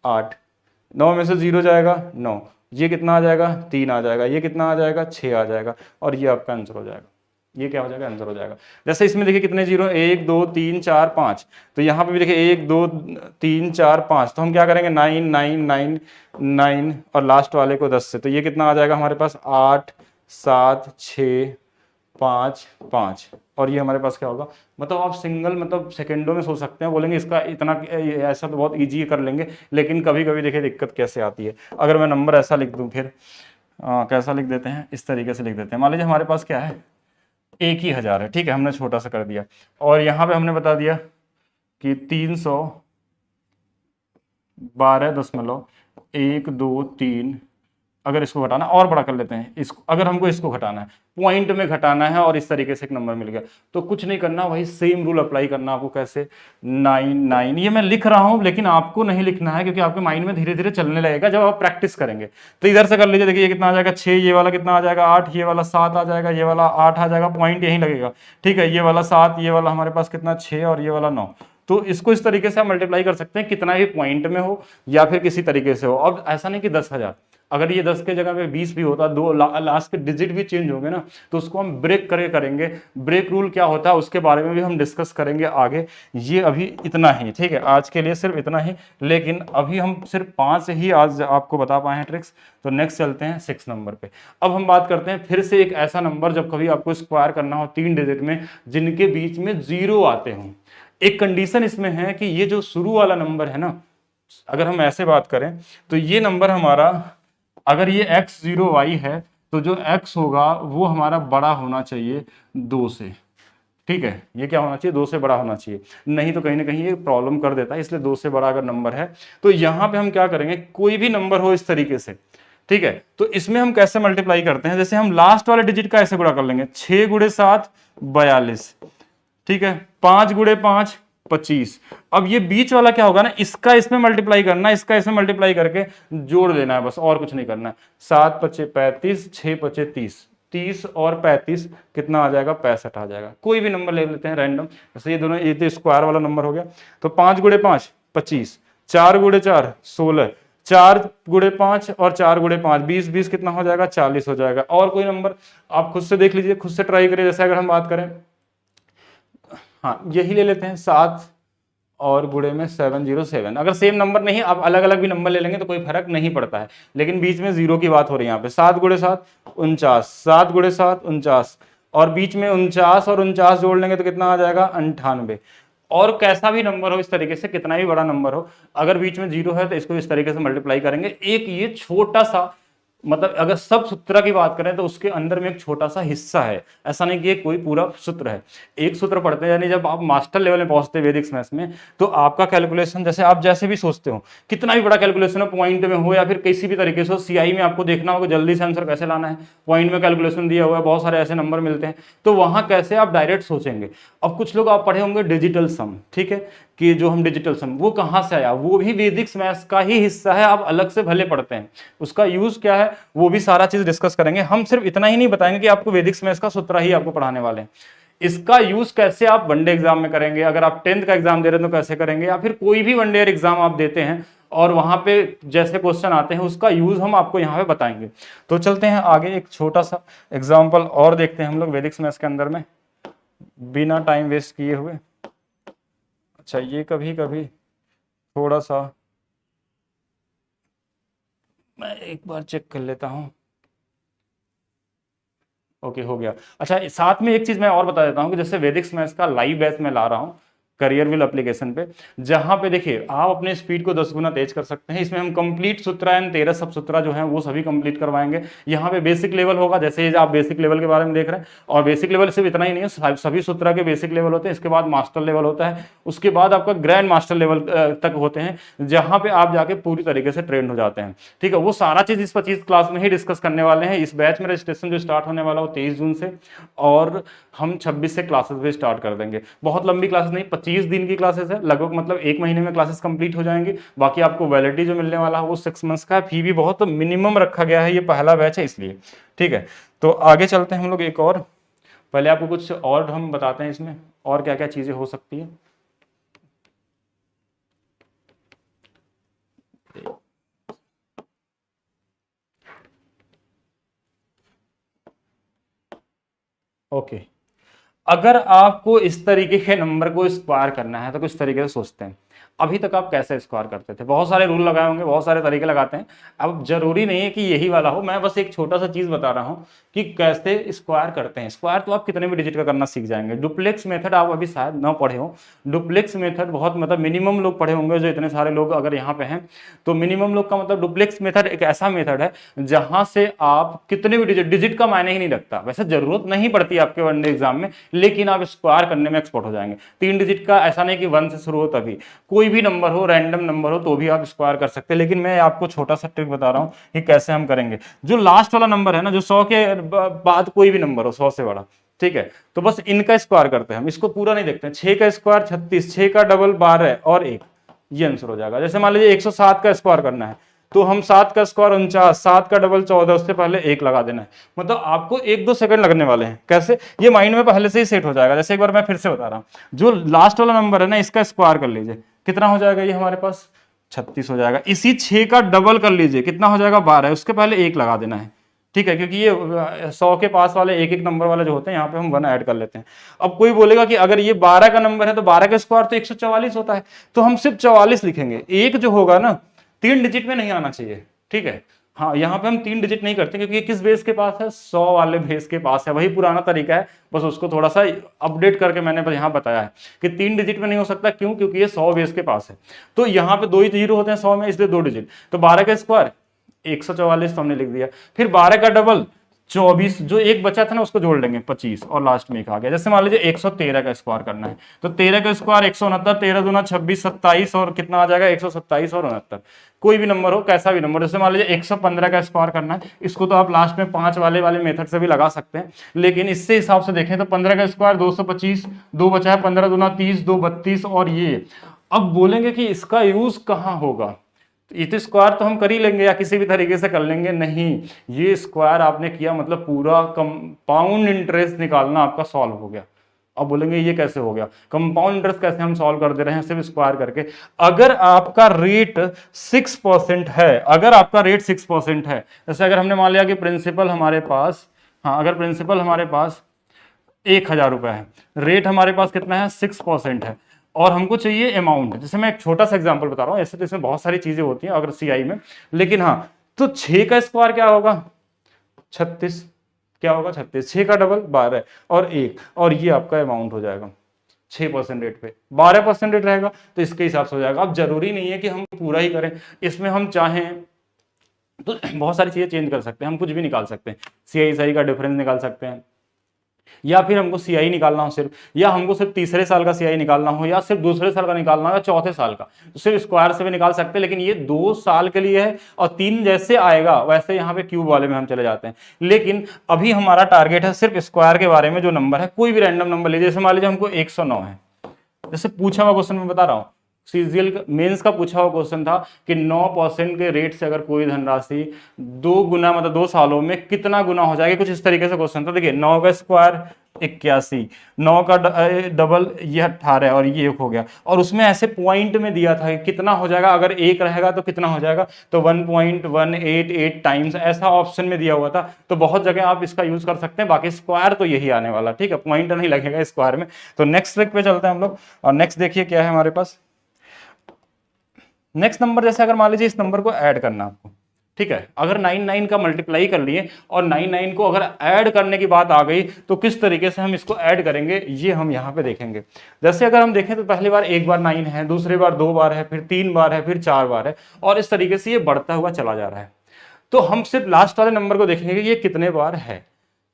8, 9 में से 0 जाएगा 9, ये कितना आ जाएगा 3 आ जाएगा, ये कितना आ जाएगा 6 आ जाएगा, और ये आपका आंसर हो जाएगा। ये क्या हो जाएगा, आंसर हो जाएगा। जैसे इसमें देखिए कितने जीरो, 1 2 3 4 5, तो यहाँ पे भी देखिए 1 2 3 4 5, तो हम क्या करेंगे 9 9 9 9 और लास्ट वाले को 10 से, तो ये कितना आ जाएगा हमारे पास 8 7 6 5 5, और ये हमारे पास क्या होगा, मतलब आप सिंगल मतलब सेकंडों में सोच सकते हैं, बोलेंगे इसका इतना ऐसा तो बहुत इजी कर लेंगे, लेकिन कभी कभी देखिए दिक्कत कैसे आती है। अगर मैं नंबर ऐसा लिख दूं फिर कैसा लिख देते हैं, इस तरीके से लिख देते हैं, मान लीजिए हमारे पास क्या है 1,000 है, ठीक है, हमने छोटा सा कर दिया, और यहाँ पे हमने बता दिया कि 312.13, अगर इसको घटाना और बड़ा कर लेते हैं, इसको अगर हमको इसको घटाना है, पॉइंट में घटाना है, और इस तरीके से एक नंबर मिल गया, तो कुछ नहीं करना, वही सेम रूल अप्लाई करना आपको। कैसे 9 9, ये मैं लिख रहा हूं लेकिन आपको नहीं लिखना है, क्योंकि आपके माइंड में धीरे धीरे चलने लगेगा जब आप प्रैक्टिस करेंगे। तो इधर से कर लीजिए, देखिए ये कितना आ जाएगा 6, ये वाला कितना आ जाएगा 8, ये वाला 7 आ जाएगा, ये वाला 8 आ जाएगा, पॉइंट यहीं लगेगा, ठीक है, ये वाला 7, ये वाला हमारे पास कितना 6, और ये वाला 9। तो इसको इस तरीके से हम मल्टीप्लाई कर सकते हैं, कितना भी पॉइंट में हो या फिर किसी तरीके से हो। अब ऐसा नहीं कि 10,000, अगर ये 10 के जगह पे 20 भी होता, दो लास्ट के डिजिट भी चेंज होंगे ना, तो उसको हम ब्रेक करके करेंगे। ब्रेक रूल क्या होता है उसके बारे में भी हम डिस्कस करेंगे आगे। ये अभी इतना ही, ठीक है, आज के लिए सिर्फ इतना ही, लेकिन अभी हम सिर्फ 5 ही आज आपको बता पाए हैं ट्रिक्स। तो नेक्स्ट चलते हैं 6 नंबर पे। अब हम बात करते हैं फिर से एक ऐसा नंबर जब कभी आपको स्क्वायर करना हो 3 डिजिट में, जिनके बीच में 0 आते हों। एक कंडीशन इसमें है कि ये जो शुरू वाला नंबर है ना, अगर हम ऐसे बात करें तो ये नंबर हमारा, अगर ये x0y है तो जो x होगा वो हमारा बड़ा होना चाहिए 2 से, ठीक है, ये क्या होना चाहिए 2 से बड़ा होना चाहिए, नहीं तो कहीं ना कहीं ये प्रॉब्लम कर देता है। इसलिए 2 से बड़ा अगर नंबर है तो यहाँ पे हम क्या करेंगे, कोई भी नंबर हो इस तरीके से, ठीक है, तो इसमें हम कैसे मल्टीप्लाई करते हैं, जैसे हम लास्ट वाले डिजिट का ऐसे गुणा कर लेंगे, 6 × 7 42, ठीक है, 5 × 5 25। अब ये बीच वाला क्या होगा ना, इसका इसमें मल्टीप्लाई करना, इसका इसमें मल्टीप्लाई करके जोड़ देना है बस, और कुछ नहीं करना है। 7 × 5 35, 6 × 5 30, 30 और 35 कितना आ जाएगा 65 आ जाएगा। कोई भी नंबर ले लेते हैं रैंडम, जैसे ये दोनों, ये तो स्क्वायर वाला नंबर हो गया, तो 5 × 5 25, 4 × 4 16, 4 × 5 और 4 × 5 20, 20 कितना हो जाएगा 40 हो जाएगा। और कोई नंबर आप खुद से देख लीजिए, खुद से ट्राई करिए। जैसे अगर हम बात करें, हाँ यही ले लेते हैं, 7 और गुणे में 707। अगर सेम नंबर नहीं, आप अलग अलग भी नंबर ले लेंगे तो कोई फर्क नहीं पड़ता है, लेकिन बीच में 0 की बात हो रही है यहाँ पे। 7 × 7 49, 7 × 7 49, और बीच में 49 और 49 जोड़ लेंगे तो कितना आ जाएगा 98। और कैसा भी नंबर हो इस तरीके से, कितना भी बड़ा नंबर हो, अगर बीच में 0 है तो इसको इस तरीके से मल्टीप्लाई करेंगे। एक ये छोटा सा, मतलब अगर सब सूत्र की बात करें तो उसके अंदर में एक छोटा सा हिस्सा है, ऐसा नहीं कि कोई पूरा सूत्र है। एक सूत्र पढ़ते हैं, यानी जब आप मास्टर लेवल में पहुंचते हैं वैदिक मैथ्स में, तो आपका कैलकुलेशन जैसे आप जैसे भी सोचते हो, कितना भी बड़ा कैलकुलेशन हो, पॉइंट में हो या फिर किसी भी तरीके से हो, सीआई में आपको देखना होगा जल्दी से आंसर कैसे लाना है, पॉइंट में कैलकुलेशन दिया हुआ है, बहुत सारे ऐसे नंबर मिलते हैं, तो वहां कैसे आप डायरेक्ट सोचेंगे। अब कुछ लोग आप पढ़े होंगे डिजिटल सम, ठीक है, कि जो हम डिजिटल सम, वो कहाँ से आया, वो भी वैदिक मैथ्स का ही हिस्सा है, आप अलग से भले पढ़ते हैं, उसका यूज क्या है वो भी सारा चीज डिस्कस करेंगे। हम सिर्फ इतना ही नहीं बताएंगे कि आपको वैदिक मैथ्स का सूत्र ही आपको पढ़ाने वाले हैं, इसका यूज कैसे आप वनडे एग्जाम में करेंगे, अगर आप 10th का एग्जाम दे रहे हैं तो कैसे करेंगे, या फिर कोई भी वनडे एग्जाम आप देते हैं और वहां पे जैसे क्वेश्चन आते हैं उसका यूज हम आपको यहाँ पे बताएंगे। तो चलते हैं आगे, एक छोटा सा एग्जाम्पल और देखते हैं हम लोग वैदिक मैथ्स के अंदर में, बिना टाइम वेस्ट किए हुए। अच्छा, ये कभी कभी थोड़ा सा मैं एक बार चेक कर लेता हूं। ओके, हो गया। अच्छा, साथ में एक चीज मैं और बता देता हूं कि जैसे वैदिक मैथ्स का लाइव बैच में ला रहा हूं, करियर विल एप्लीकेशन पे, जहां पे देखिए आप अपने स्पीड को 10 गुना तेज कर सकते हैं। इसमें हम कंप्लीट सूत्रा एंड 13 सब सूत्रा जो है वो सभी कंप्लीट करवाएंगे। यहाँ पे बेसिक लेवल होगा, जैसे आप बेसिक लेवल के बारे में देख रहे हैं, और बेसिक लेवल सिर्फ इतना ही नहीं है, सभी सूत्रा के बेसिक लेवल होते हैं, इसके बाद मास्टर लेवल होता है, उसके बाद आपका ग्रैंड मास्टर लेवल तक होते हैं, जहां पे आप जाके पूरी तरीके से ट्रेंड हो जाते हैं। ठीक है, वो सारा चीज इस 25 क्लास में ही डिस्कस करने वाले हैं। इस बैच में रजिस्ट्रेशन जो स्टार्ट होने वाला हो 23 जून से, और हम 26 से क्लासेस भी स्टार्ट कर देंगे। बहुत लंबी क्लासेस नहीं, 25 दिन की क्लासेस है, लगभग मतलब 1 महीने में क्लासेस कंप्लीट हो जाएंगी। बाकी आपको वैलिडिटी जो मिलने वाला है वो 6 मंथ्स का, फी भी बहुत मिनिमम रखा गया है, ये पहला बैच है इसलिए। ठीक है, तो आगे चलते हैं हम लोग। एक और पहले आपको कुछ और हम बताते हैं इसमें और क्या क्या चीजें हो सकती है। ओके, अगर आपको इस तरीके के नंबर को स्क्वायर करना है तो कुछ तरीके से सोचते हैं। अभी तक आप कैसे स्क्वायर करते थे? बहुत सारे रूल लगाए होंगे, बहुत सारे तरीके लगाते हैं। अब जरूरी नहीं है कि यही वाला हो, मैं बस एक छोटा सा चीज बता रहा हूं कि कैसे स्क्वायर करते हैं। स्क्वायर तो आप कितने भी डिजिट का करना सीख जाएंगे। डुप्लेक्स मेथड आप अभी शायद ना पढ़े हो। डुप्लेक्स मेथड बहुत मतलब मिनिमम लोग पढ़े होंगे, जो इतने सारे लोग अगर यहाँ पे हैं तो मिनिमम लोग का मतलब डुप्लेक्स मेथड एक ऐसा मेथड है जहां से आप कितने भी डिजिट का मायने ही नहीं रखता। वैसे जरूरत नहीं पड़ती आपके वनडे एग्जाम में, लेकिन आप स्क्वायर करने में एक्सपर्ट हो जाएंगे। 3 डिजिट का ऐसा नहीं कि 1 से शुरू हो, तभी कोई भी नंबर हो, रैंडम नंबर हो तो भी आप स्क्वायर कर सकते हैं। लेकिन मैं आपको छोटा सा ट्रिक बता रहा हूं कि कैसे हम करेंगे। जो लास्ट वाला नंबर है ना, जो 100 के बाद कोई भी नंबर हो 100 से बड़ा, ठीक है, तो बस इनका स्क्वायर करते हैं हम, इसको पूरा नहीं देखते हैं। 6 का स्क्वायर 36, 6 का डबल 12 और 1, ये आंसर हो जाएगा। जैसे मान लीजिए 107 का स्क्वायर करना है तो हम 7 का स्क्वायर 49, 7 का डबल 14, उससे पहले 1 लगा देना है। मतलब आपको 1-2 सेकंड लगने वाले हैं। कैसे? ये माइंड में पहले से ही सेट हो जाएगा। जैसे एक बार मैं फिर से बता रहा हूं, जो लास्ट वाला नंबर है ना, इसका स्क्वायर कर लीजिए, कितना हो जाएगा ये हमारे पास? 36 हो जाएगा। इसी 6 का डबल कर लीजिए, कितना हो जाएगा? 12, उसके पहले 1 लगा देना है। ठीक है, क्योंकि ये 100 के पास वाले एक एक नंबर वाले जो होते हैं, यहाँ पे हम 1 ऐड कर लेते हैं। अब कोई बोलेगा कि अगर ये 12 का नंबर है तो 12 का स्क्वायर तो 144 होता है, तो हम सिर्फ 44 लिखेंगे। एक जो होगा ना 3 डिजिट में नहीं आना चाहिए। ठीक है, हाँ, यहाँ पे हम 3 डिजिट नहीं करते क्योंकि ये किस बेस के पास है? 100 वाले बेस के पास है। वही पुराना तरीका है, बस उसको थोड़ा सा अपडेट करके मैंने यहाँ बताया है कि 3 डिजिट में नहीं हो सकता। क्यों? क्योंकि ये 100 बेस के पास है। तो यहाँ पे 2 ही जीरो होते हैं 100 में, इसलिए 2 डिजिट। तो 12 का स्क्वायर 144 तो हमने लिख दिया। फिर 12 का डबल 24, जो एक बचा था ना उसको जोड़ लेंगे 25, और लास्ट में एक आ गया। जैसे मान लीजिए 113 का स्क्वायर करना है तो 13 का स्क्वायर 169, 13 दूना 26, 27 और कितना आ जाएगा? 127 और 69। कोई भी नंबर हो, कैसा भी नंबर। जैसे मान लीजिए 115 का स्क्वायर करना है, इसको तो आप लास्ट में 5 वाले मेथड से भी लगा सकते हैं, लेकिन इससे हिसाब से देखें तो 15 का स्क्वायर 225, 2 बचा है, 15 दूना 30, 2 32 और ये। अब बोलेंगे कि इसका यूज कहाँ होगा? इस स्क्वायर तो हम कर ही लेंगे या किसी भी तरीके से कर लेंगे। नहीं, ये स्क्वायर आपने किया मतलब पूरा कंपाउंड इंटरेस्ट निकालना आपका सॉल्व हो गया। अब बोलेंगे ये कैसे हो गया? कंपाउंड इंटरेस्ट कैसे हम सॉल्व कर दे रहे हैं सिर्फ स्क्वायर करके? अगर आपका रेट 6% है, अगर आपका रेट 6% है, जैसे अगर हमने मान लिया कि प्रिंसिपल हमारे पास, हाँ, अगर प्रिंसिपल हमारे पास 1000 रुपए है, रेट हमारे पास कितना है? 6% है, और हमको चाहिए अमाउंट। जैसे मैं एक छोटा सा एग्जांपल बता रहा हूँ, ऐसे तो इसमें बहुत सारी चीजें होती हैं अगर सीआई में, लेकिन हाँ, तो 6 का स्क्वायर क्या होगा? 36, क्या होगा? 36, 6 का डबल 12 और 1, और ये आपका अमाउंट हो जाएगा। 6% रेट पे 12% रेट रहेगा तो इसके हिसाब से हो जाएगा। अब जरूरी नहीं है कि हम पूरा ही करें, इसमें हम चाहें तो बहुत सारी चीजें चेंज कर सकते हैं। हम कुछ भी निकाल सकते हैं, सीआई का डिफरेंस निकाल सकते हैं, या फिर हमको सीआई निकालना हो सिर्फ, या हमको सिर्फ तीसरे साल का सीआई निकालना हो, या सिर्फ दूसरे साल का निकालना हो, या चौथे साल का, तो सिर्फ स्क्वायर से भी निकाल सकते हैं। लेकिन ये 2 साल के लिए है, और 3 जैसे आएगा वैसे यहाँ पे क्यूब वाले में हम चले जाते हैं। लेकिन अभी हमारा टारगेट है सिर्फ स्क्वायर के बारे में। जो नंबर है, कोई भी रैंडम नंबर लीजिए, जैसे मान लीजिए हमको 109 है, जैसे पूछा हुआ क्वेश्चन में बता रहा हूँ, सीजीएल मेंस का पूछा हुआ क्वेश्चन था कि 9% के रेट से अगर कोई धनराशि 2 गुना मतलब 2 सालों में कितना गुना हो जाएगी, कुछ इस तरीके से क्वेश्चन था। देखिए 9 का स्क्वायर 81, 9 का डबल ये 18 और ये 1 हो गया, और उसमें ऐसे पॉइंट में दिया था कि कितना हो जाएगा, अगर 1 रहेगा तो कितना हो जाएगा, तो 1.188 टाइम्स ऐसा ऑप्शन में दिया हुआ था। तो बहुत जगह आप इसका यूज कर सकते हैं, बाकी स्क्वायर तो यही आने वाला। ठीक है, पॉइंट नहीं लगेगा स्क्वायर में। तो नेक्स्ट ट्रिक पे चलते हैं हम लोग, और नेक्स्ट देखिए क्या है हमारे पास। नेक्स्ट नंबर, जैसे अगर मान लीजिए इस नंबर को ऐड करना आपको, ठीक है। अगर 9 का मल्टीप्लाई कर लिए और 9 को अगर ऐड करने की बात आ गई तो किस तरीके से हम इसको ऐड करेंगे ये हम यहाँ पे देखेंगे। जैसे अगर हम देखें तो पहली बार एक बार 9 है, दूसरी बार 2 बार है, फिर 3 बार है, फिर 4 बार है, और इस तरीके से ये बढ़ता हुआ चला जा रहा है। तो हम सिर्फ लास्ट वाले नंबर को देखेंगे कि ये कितने बार है।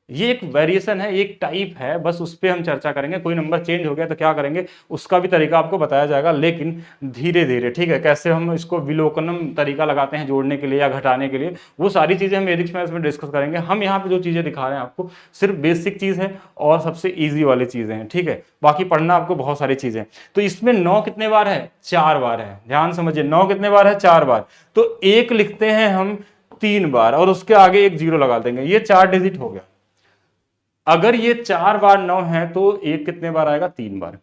ये एक वेरिएशन है, एक टाइप है, बस उस पर हम चर्चा करेंगे। कोई नंबर चेंज हो गया तो क्या करेंगे उसका भी तरीका आपको बताया जाएगा, लेकिन धीरे धीरे, ठीक है। कैसे हम इसको विलोकनम तरीका लगाते हैं जोड़ने के लिए या घटाने के लिए, वो सारी चीजें हम वैदिक मैथ्स में डिस्कस करेंगे। हम यहाँ पे जो चीजें दिखा रहे हैं आपको सिर्फ बेसिक चीज है और सबसे ईजी वाली चीजें हैं, ठीक है। बाकी पढ़ना आपको बहुत सारी चीजें। तो इसमें 9 कितने बार है? 4 बार है। ध्यान समझिए, 9 कितने बार है? 4 बार। तो 1 लिखते हैं हम 3 बार और उसके आगे एक 0 लगा देंगे, ये 4 डिजिट हो गया। अगर ये 4 बार 9 है तो 1 कितने बार आएगा? 3 बार,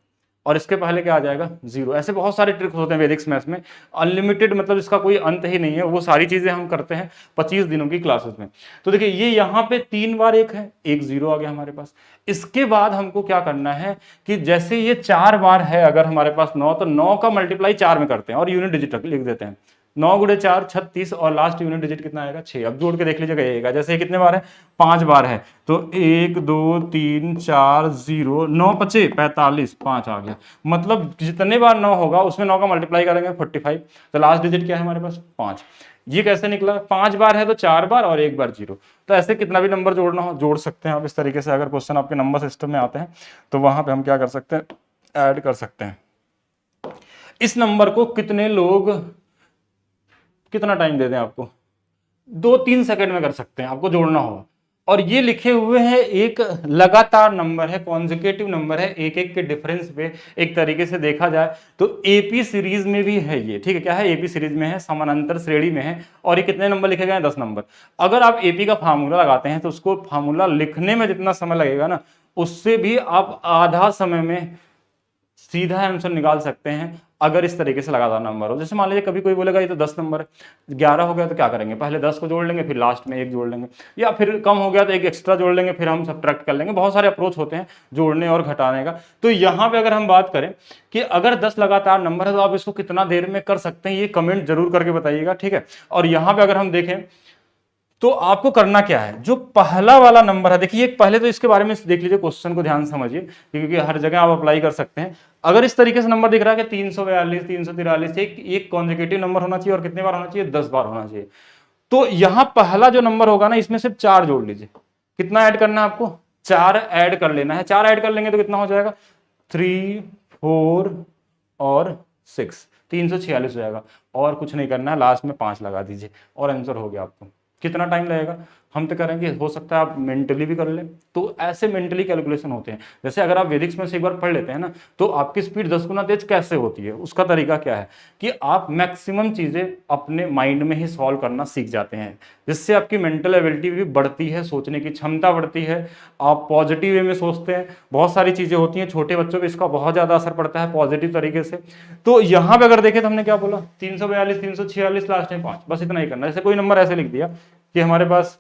और इसके पहले क्या आ जाएगा? 0। ऐसे बहुत सारे ट्रिक्स होते हैं वैदिक मैथ्स में, अनलिमिटेड, मतलब इसका कोई अंत ही नहीं है। वो सारी चीजें हम करते हैं 25 दिनों की क्लासेस में। तो देखिए ये यहाँ पे 3 बार 1 है, एक 0 आ गया हमारे पास। इसके बाद हमको क्या करना है कि जैसे ये 4 बार है, अगर हमारे पास 9, तो 9 का मल्टीप्लाई 4 में करते हैं और यूनिट डिजिट लिख देते हैं। 9 गुणे 4 36, और लास्ट यूनिट डिजिट कितना आएगा? 6। अब जोड़ के देख लीजिएगा, ये जैसे कितने बार है? 5 बार है, तो 1 2 3 4 0, 9 पचे 45, 5 आ गया। मतलब जितने बार 9 होगा उसमें 9 का मल्टीप्लाई करेंगे 45, तो लास्ट डिजिट क्या है हमारे पास? 5। ये कैसे निकला? 5 बार है तो 4 बार और 1 बार 0। तो ऐसे कितना भी नंबर जोड़ना हो जोड़ सकते हैं आप इस तरीके से। अगर क्वेश्चन आपके नंबर सिस्टम में आते हैं तो वहां पे हम क्या कर सकते हैं? ऐड कर सकते हैं। इस नंबर को कितने लोग, कितना टाइम दे दें आपको? 2-3 सेकंड में कर सकते हैं, आपको जोड़ना हो। और ये लिखे हुए हैं, एक लगातार नंबर है, कॉन्जिक्यूटिव नंबर है, एक एक के डिफरेंस पे एक तरीके से देखा जाए तो एपी सीरीज में भी है ये, ठीक है। क्या है? एपी सीरीज में है, समानांतर श्रेणी में है। और ये कितने नंबर लिखे गए हैं? 10 नंबर। अगर आप एपी का फार्मूला लगाते हैं तो उसको फार्मूला लिखने में जितना समय लगेगा ना, उससे भी आप आधा समय में सीधा आंसर निकाल सकते हैं, अगर इस तरीके से लगातार नंबर हो। जैसे मान लीजिए कभी कोई बोलेगा ये तो 10 नंबर है, 11 हो गया तो क्या करेंगे? पहले 10 को जोड़ लेंगे, फिर लास्ट में 1 जोड़ लेंगे, या फिर कम हो गया तो 1 एक्स्ट्रा जोड़ लेंगे, फिर हम सब्ट्रैक्ट कर लेंगे। बहुत सारे अप्रोच होते हैं जोड़ने और घटाने का। तो यहाँ पे अगर हम बात करें कि अगर 10 लगातार नंबर है तो आप इसको कितना देर में कर सकते हैं, ये कमेंट जरूर करके बताइएगा, ठीक है। और यहाँ पे अगर हम देखें तो आपको करना क्या है? जो पहला वाला नंबर है, देखिए पहले तो इसके बारे में देख लीजिए, क्वेश्चन को ध्यान समझिए, क्योंकि हर जगह आप अप्लाई कर सकते हैं। अगर इस तरीके से नंबर दिख रहा है कि 342, 343, एक कॉन्जिक्यूटिव नंबर होना चाहिए, और कितने बार होना चाहिए? 10 बार होना चाहिए। तो यहां पहला जो नंबर होगा ना, इसमें सिर्फ 4 जोड़ लीजिए। कितना ऐड करना है आपको? 4 ऐड कर लेना है। 4 ऐड कर लेंगे तो कितना हो जाएगा? 3 4 और 6, 346 हो जाएगा। और कुछ नहीं करना है, लास्ट में 5 लगा दीजिए और आंसर हो गया आपको। कितना टाइम लगेगा? हम तो करेंगे, हो सकता है आप मेंटली भी कर लें। तो ऐसे मेंटली कैलकुलेशन होते हैं। जैसे अगर आप वैदिक में से एक बार पढ़ लेते हैं ना, तो आपकी स्पीड 10 गुना तेज कैसे होती है, उसका तरीका क्या है कि आप मैक्सिमम चीजें अपने माइंड में ही सॉल्व करना सीख जाते हैं, जिससे आपकी मेंटल एबिलिटी भी बढ़ती है, सोचने की क्षमता बढ़ती है, आप पॉजिटिव वे में सोचते हैं। बहुत सारी चीजें होती हैं, छोटे बच्चों पर इसका बहुत ज्यादा असर पड़ता है पॉजिटिव तरीके से। तो यहाँ पे अगर देखें तो हमने क्या बोला? 342, 346, लास्ट में 5, बस इतना ही करना है। जैसे कोई नंबर ऐसे लिख दिया कि हमारे पास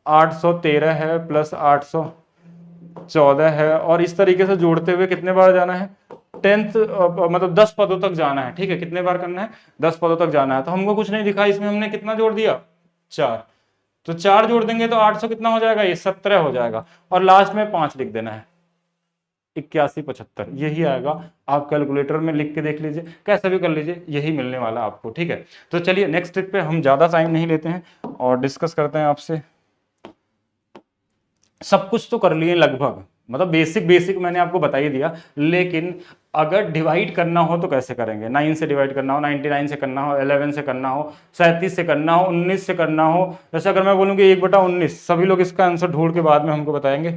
813 है प्लस 814 है, और इस तरीके से जोड़ते हुए कितने बार जाना है? 10th, मतलब 10 पदों तक जाना है, ठीक है। कितने बार करना है? 10 पदों तक जाना है। तो हमको कुछ नहीं दिखा, इसमें हमने कितना जोड़ दिया? 4। तो 4 जोड़ देंगे तो 800 कितना हो जाएगा? ये 17 हो जाएगा, और लास्ट में 5 लिख देना है, 8175, यही आएगा। आप कैलकुलेटर में लिख के देख लीजिए, कैसे भी कर लीजिए, यही मिलने वाला आपको, ठीक है। तो चलिए नेक्स्ट ट्रिक पे हम ज्यादा टाइम नहीं लेते हैं और डिस्कस करते हैं आपसे। सब कुछ तो कर लिए लगभग, मतलब बेसिक मैंने आपको बता ही दिया, लेकिन अगर डिवाइड करना हो तो कैसे करेंगे? 9 से डिवाइड करना हो, 99 से करना हो, 11 से करना हो, 37 से करना हो, 19 से करना हो। जैसे अगर मैं बोलूँगी 1/19, सभी लोग इसका आंसर ढूंढ के बाद में हमको बताएंगे।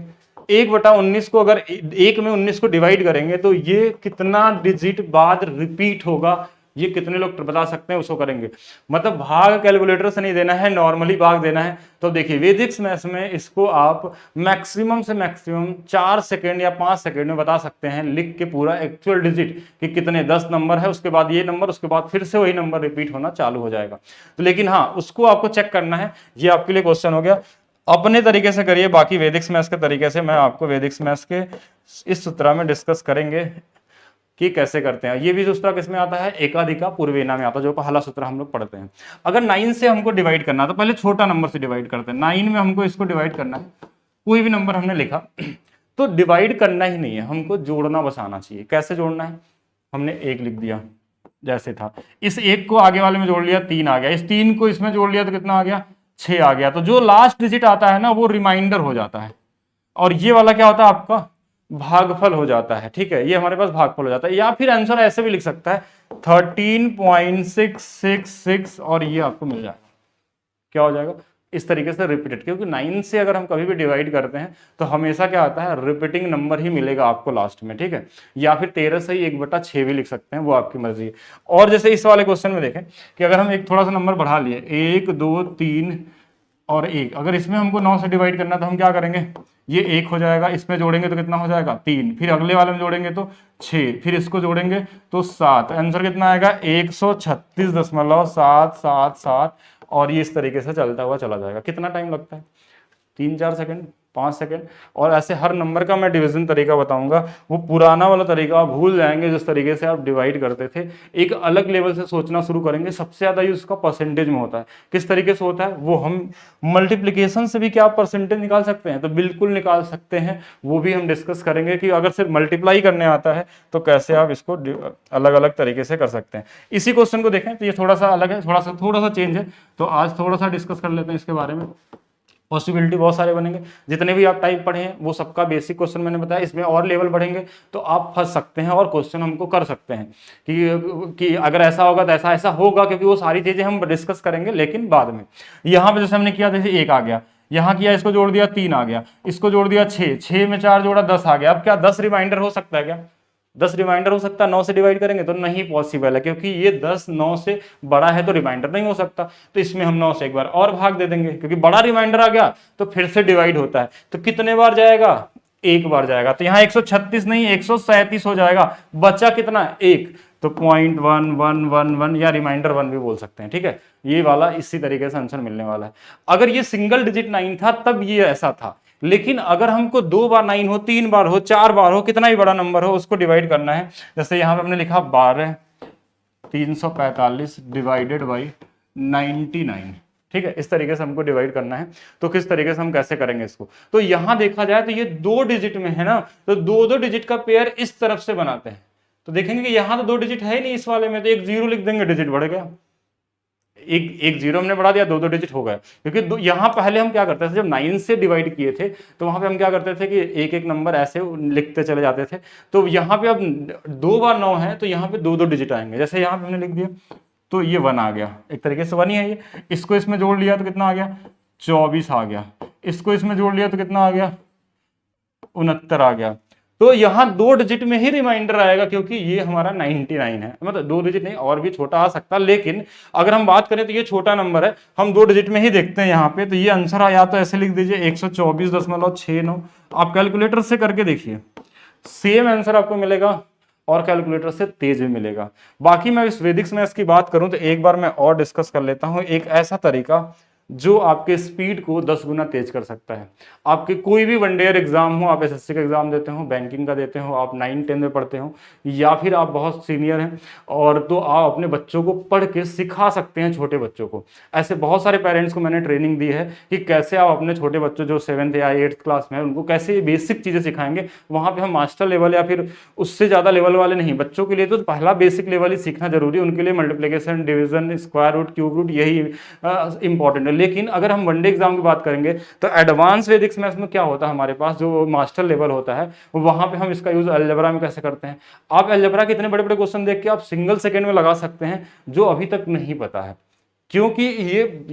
1/19 को अगर 1 में 19 को डिवाइड करेंगे तो ये कितना डिजिट बाद रिपीट होगा, ये कितने लोग बता सकते हैं? उसको करेंगे। मतलब भाग कैलकुलेटर से नहीं देना है, नॉर्मली भाग देना है। तो देखिए वैदिक मैथ्स में इसको आप मैक्सिमम से मैक्सिमम 4 सेकंड या 5 सेकंड में बता सकते हैं, लिख के पूरा एक्चुअल डिजिट कि कितने 10 नंबर है, उसके बाद ये नंबर, उसके बाद फिर से वही नंबर रिपीट होना चालू हो जाएगा। तो लेकिन हाँ, उसको आपको चेक करना है। ये आपके लिए क्वेश्चन हो गया, अपने तरीके से करिए। बाकी वैदिक मैथ्स के तरीके से मैं आपको वैदिक मैथ्स के इस सूत्र में डिस्कस करेंगे कि कैसे करते हैं। ये भी सूत्र किसमें आता है, एकाधिका पूर्वेना में आता है, जो पहला सूत्र हम लोग पढ़ते हैं। अगर 9 से हमको डिवाइड करना है तो पहले छोटा नंबर से डिवाइड करते हैं। 9 में हमको इसको डिवाइड करना है, कोई भी नंबर हमने लिखा तो डिवाइड करना ही नहीं है, हमको जोड़ना बस आना चाहिए। कैसे जोड़ना है, हमने 1 लिख दिया जैसे था, इस 1 को आगे वाले में जोड़ लिया 3 आ गया, इस 3 को इसमें जोड़ लिया तो कितना आ गया, 6 आ गया। तो जो लास्ट डिजिट आता है ना वो रिमाइंडर हो जाता है, और ये वाला क्या होता है आपका भागफल हो जाता है। ठीक है, ये हमारे पास भागफल हो जाता है। या फिर आंसर ऐसे भी लिख सकता है 13.666 और ये आपको मिल जाएगा। क्या हो जाएगा, इस तरीके से रिपीटेड, क्योंकि 9 से अगर हम कभी भी डिवाइड करते हैं तो हमेशा क्या आता है, रिपीटिंग नंबर ही मिलेगा आपको लास्ट में। ठीक है, या फिर 13 से ही 1/6 भी लिख सकते हैं, वो आपकी मर्जी है। और जैसे इस वाले क्वेश्चन में देखें कि अगर हम एक थोड़ा सा नंबर बढ़ा लिए 1 2 3 और 1, अगर इसमें हमको 9 से डिवाइड करना तो हम क्या करेंगे, ये 1 हो जाएगा, इसमें जोड़ेंगे तो कितना हो जाएगा 3, फिर अगले वाले में जोड़ेंगे तो 6, फिर इसको जोड़ेंगे तो 7, आंसर कितना आएगा 136.777, और ये इस तरीके से चलता हुआ चला जाएगा। कितना टाइम लगता है, 3-4 सेकंड, 5 सेकंड। और ऐसे हर नंबर का मैं डिवीजन तरीका बताऊंगा, वो पुराना वाला तरीका आप भूल जाएंगे जिस तरीके से आप डिवाइड करते थे। एक अलग लेवल से सोचना शुरू करेंगे। सबसे ज्यादा यूज उसका परसेंटेज में होता है। किस तरीके से होता है वो, हम मल्टीप्लीकेशन से भी क्या आप परसेंटेज निकाल सकते हैं, तो बिल्कुल निकाल सकते हैं। वो भी हम डिस्कस करेंगे कि अगर सिर्फ मल्टीप्लाई करने आता है तो कैसे आप इसको अलग अलग तरीके से कर सकते हैं। इसी क्वेश्चन को देखें तो ये थोड़ा सा अलग है, थोड़ा सा चेंज है, तो आज थोड़ा सा डिस्कस कर लेते हैं इसके बारे में। पॉसिबिलिटी बहुत सारे बनेंगे, जितने भी आप टाइप पढ़े हैं वो सबका बेसिक क्वेश्चन मैंने बताया। इसमें और लेवल बढ़ेंगे तो आप फंस सकते हैं और क्वेश्चन हमको कर सकते हैं कि अगर ऐसा होगा तो ऐसा ऐसा होगा, क्योंकि वो सारी चीजें हम डिस्कस करेंगे लेकिन बाद में। यहाँ पे जैसे हमने किया, जैसे 1 आ गया, यहाँ किया, इसको जोड़ दिया 3 आ गया, इसको जोड़ दिया 6, 6 में 4 जोड़ा 10 आ गया। अब क्या 10 रिमाइंडर हो सकता है क्या, 10 रिमाइंडर हो सकता है 9 से डिवाइड करेंगे तो नहीं पॉसिबल है, क्योंकि ये 10 9 से बड़ा है तो रिमाइंडर नहीं हो सकता। तो इसमें हम 9 से एक बार और भाग दे देंगे, क्योंकि बड़ा रिमाइंडर आ गया तो फिर से डिवाइड होता है। तो कितने बार जाएगा, एक बार जाएगा। तो यहाँ 136 नहीं 137 हो जाएगा। बचा कितना, 1, तो 0.1111 या रिमाइंडर 1 भी बोल सकते हैं। ठीक है, ये वाला इसी तरीके से आंसर मिलने वाला है। अगर ये सिंगल डिजिट 9 था तब ये ऐसा था, लेकिन अगर हमको 2 बार 9 हो, 3 बार हो, 4 बार हो, कितना ही बड़ा नंबर हो उसको डिवाइड करना है। जैसे यहां पे हमने लिखा 12,345 डिवाइडेड बाई 99। ठीक है, इस तरीके से हमको डिवाइड करना है। तो किस तरीके से हम कैसे करेंगे इसको, तो यहां देखा जाए तो ये 2 डिजिट में है ना, तो 2 डिजिट का पेयर इस तरफ से बनाते हैं। तो देखेंगे कि यहां तो 2 डिजिट है ही नहीं इस वाले में, तो एक 0 लिख देंगे, डिजिट बढ़ गया। एक 0 हमने बढ़ा दिया, 2 डिजिट हो गए। क्योंकि यहाँ पहले हम क्या करते थे, जब 9 से डिवाइड किए थे तो वहां पे हम क्या करते थे कि एक एक नंबर ऐसे लिखते चले जाते थे। तो यहाँ पे अब 2 बार 9 है तो यहाँ पे 2 डिजिट आएंगे। जैसे यहाँ पे हमने लिख दिया तो ये 1 आ गया, एक तरीके से 1 ही है ये। इसको इसमें जोड़ लिया तो कितना आ गया, 24 आ गया। इसको इसमें जोड़ लिया तो कितना आ गया, 69 आ गया। तो यहाँ 2 डिजिट में ही रिमाइंडर आएगा, क्योंकि ये हमारा 99 है। मतलब 2 डिजिट नहीं, और भी छोटा आ सकता, लेकिन अगर हम बात करें तो ये छोटा नंबर है, हम 2 डिजिट में ही देखते हैं यहाँ पे। तो ये आंसर आया, तो ऐसे लिख दीजिए 124.69। आप कैलकुलेटर से करके देखिए, सेम आंसर आपको मिलेगा और कैलकुलेटर से तेज भी मिलेगा। बाकी मैं इस वैदिक मैथ्स की बात करूं तो एक बार मैं और डिस्कस कर लेता हूं, एक ऐसा तरीका जो आपके स्पीड को 10 गुना तेज कर सकता है। आपके कोई भी वन ईयर एग्जाम हो, आप एसएससी का एग्जाम देते हो, बैंकिंग का देते हो, आप 9-10 में पढ़ते हो, या फिर आप बहुत सीनियर हैं, और तो आप अपने बच्चों को पढ़ के सिखा सकते हैं छोटे बच्चों को। ऐसे बहुत सारे पेरेंट्स को मैंने ट्रेनिंग दी है कि कैसे आप अपने छोटे बच्चों जो 7th या 8th क्लास में है उनको कैसे बेसिक चीज़ें सिखाएंगे। वहाँ पर हम मास्टर लेवल या फिर उससे ज़्यादा लेवल वाले नहीं, बच्चों के लिए तो पहला बेसिक लेवल ही सीखना जरूरी है। उनके लिए multiplication, division, square root, cube root यही इंपॉर्टेंट है। लेकिन अगर हम वनडे एग्जाम की बात करेंगे तो एडवांस वैदिक मैथ्स में क्या होता है, हमारे पास जो मास्टर लेवल होता है वहां पे हम इसका यूज अलजेब्रा में कैसे करते हैं। आप अलजेब्रा के इतने बड़े बड़े क्वेश्चन देख के आप सिंगल सेकंड में लगा सकते हैं, जो अभी तक नहीं पता है। क्योंकि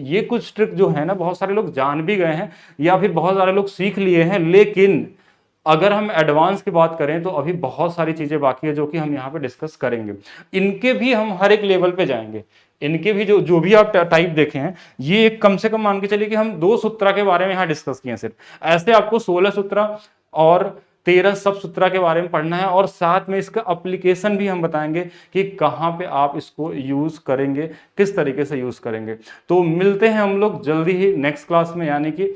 ये कुछ ट्रिक जो है ना, बहुत सारे लोग जान भी गए हैं या फिर बहुत सारे लोग सीख लिए हैं, लेकिन अगर हम एडवांस की बात करें तो अभी बहुत सारी चीजें बाकी है जो कि हम यहाँ पे डिस्कस करेंगे। इनके भी हम हर एक लेवल पे जाएंगे। इनके भी जो भी आप टाइप देखे हैं, ये एक कम से कम मान के चलिए कि हम 2 सूत्र के बारे में यहाँ डिस्कस किए हैं सिर्फ। ऐसे आपको 16 सूत्र और 13 सब सूत्र के बारे में पढ़ना है, और साथ में इसका एप्लीकेशन भी हम बताएंगे कि कहाँ पे आप इसको यूज करेंगे, किस तरीके से यूज करेंगे। तो मिलते हैं हम लोग जल्दी ही नेक्स्ट क्लास में, यानी कि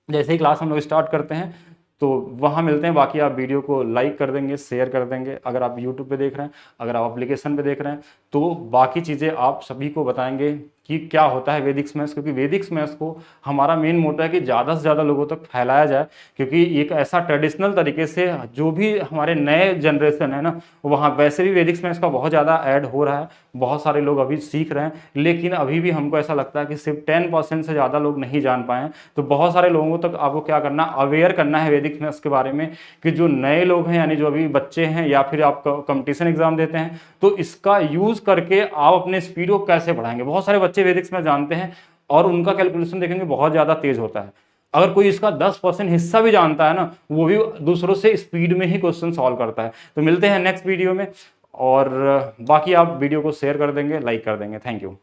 जैसे ही क्लास हम लोग स्टार्ट करते हैं तो वहाँ मिलते हैं। बाकी आप वीडियो को लाइक कर देंगे, शेयर कर देंगे अगर आप यूट्यूब पे देख रहे हैं, अगर आप एप्लीकेशन पे देख रहे हैं तो बाकी चीज़ें आप सभी को बताएंगे कि क्या होता है वैदिक मैथ्स, क्योंकि वैदिक मैथ्स को हमारा मेन मोटो है कि ज़्यादा से ज़्यादा लोगों तक फैलाया जाए, क्योंकि एक ऐसा ट्रेडिशनल तरीके से जो भी हमारे नए जनरेशन है ना, वहाँ वैसे भी वैदिक मैथ्स का बहुत ज़्यादा ऐड हो रहा है, बहुत सारे लोग अभी सीख रहे हैं, लेकिन अभी भी हमको ऐसा लगता है कि सिर्फ 10% से ज़्यादा लोग नहीं जान पाए हैं। तो बहुत सारे लोगों तक आपको क्या करना, अवेयर करना है वैदिक मैथ्स के बारे में, कि जो नए लोग हैं यानी जो अभी बच्चे हैं या फिर आप कंपटीशन एग्जाम देते हैं तो इसका यूज़ करके आप अपने स्पीड को कैसे बढ़ाएंगे। बहुत सारे बच्चे वैदिक मैथ्स जानते हैं और उनका कैलकुलेशन देखेंगे बहुत ज़्यादा तेज होता है। अगर कोई इसका 10% हिस्सा भी जानता है ना, वो भी दूसरों से स्पीड में ही क्वेश्चन सॉल्व करता है। तो मिलते हैं नेक्स्ट वीडियो में, और बाकी आप वीडियो को शेयर कर देंगे, लाइक कर देंगे। Thank you.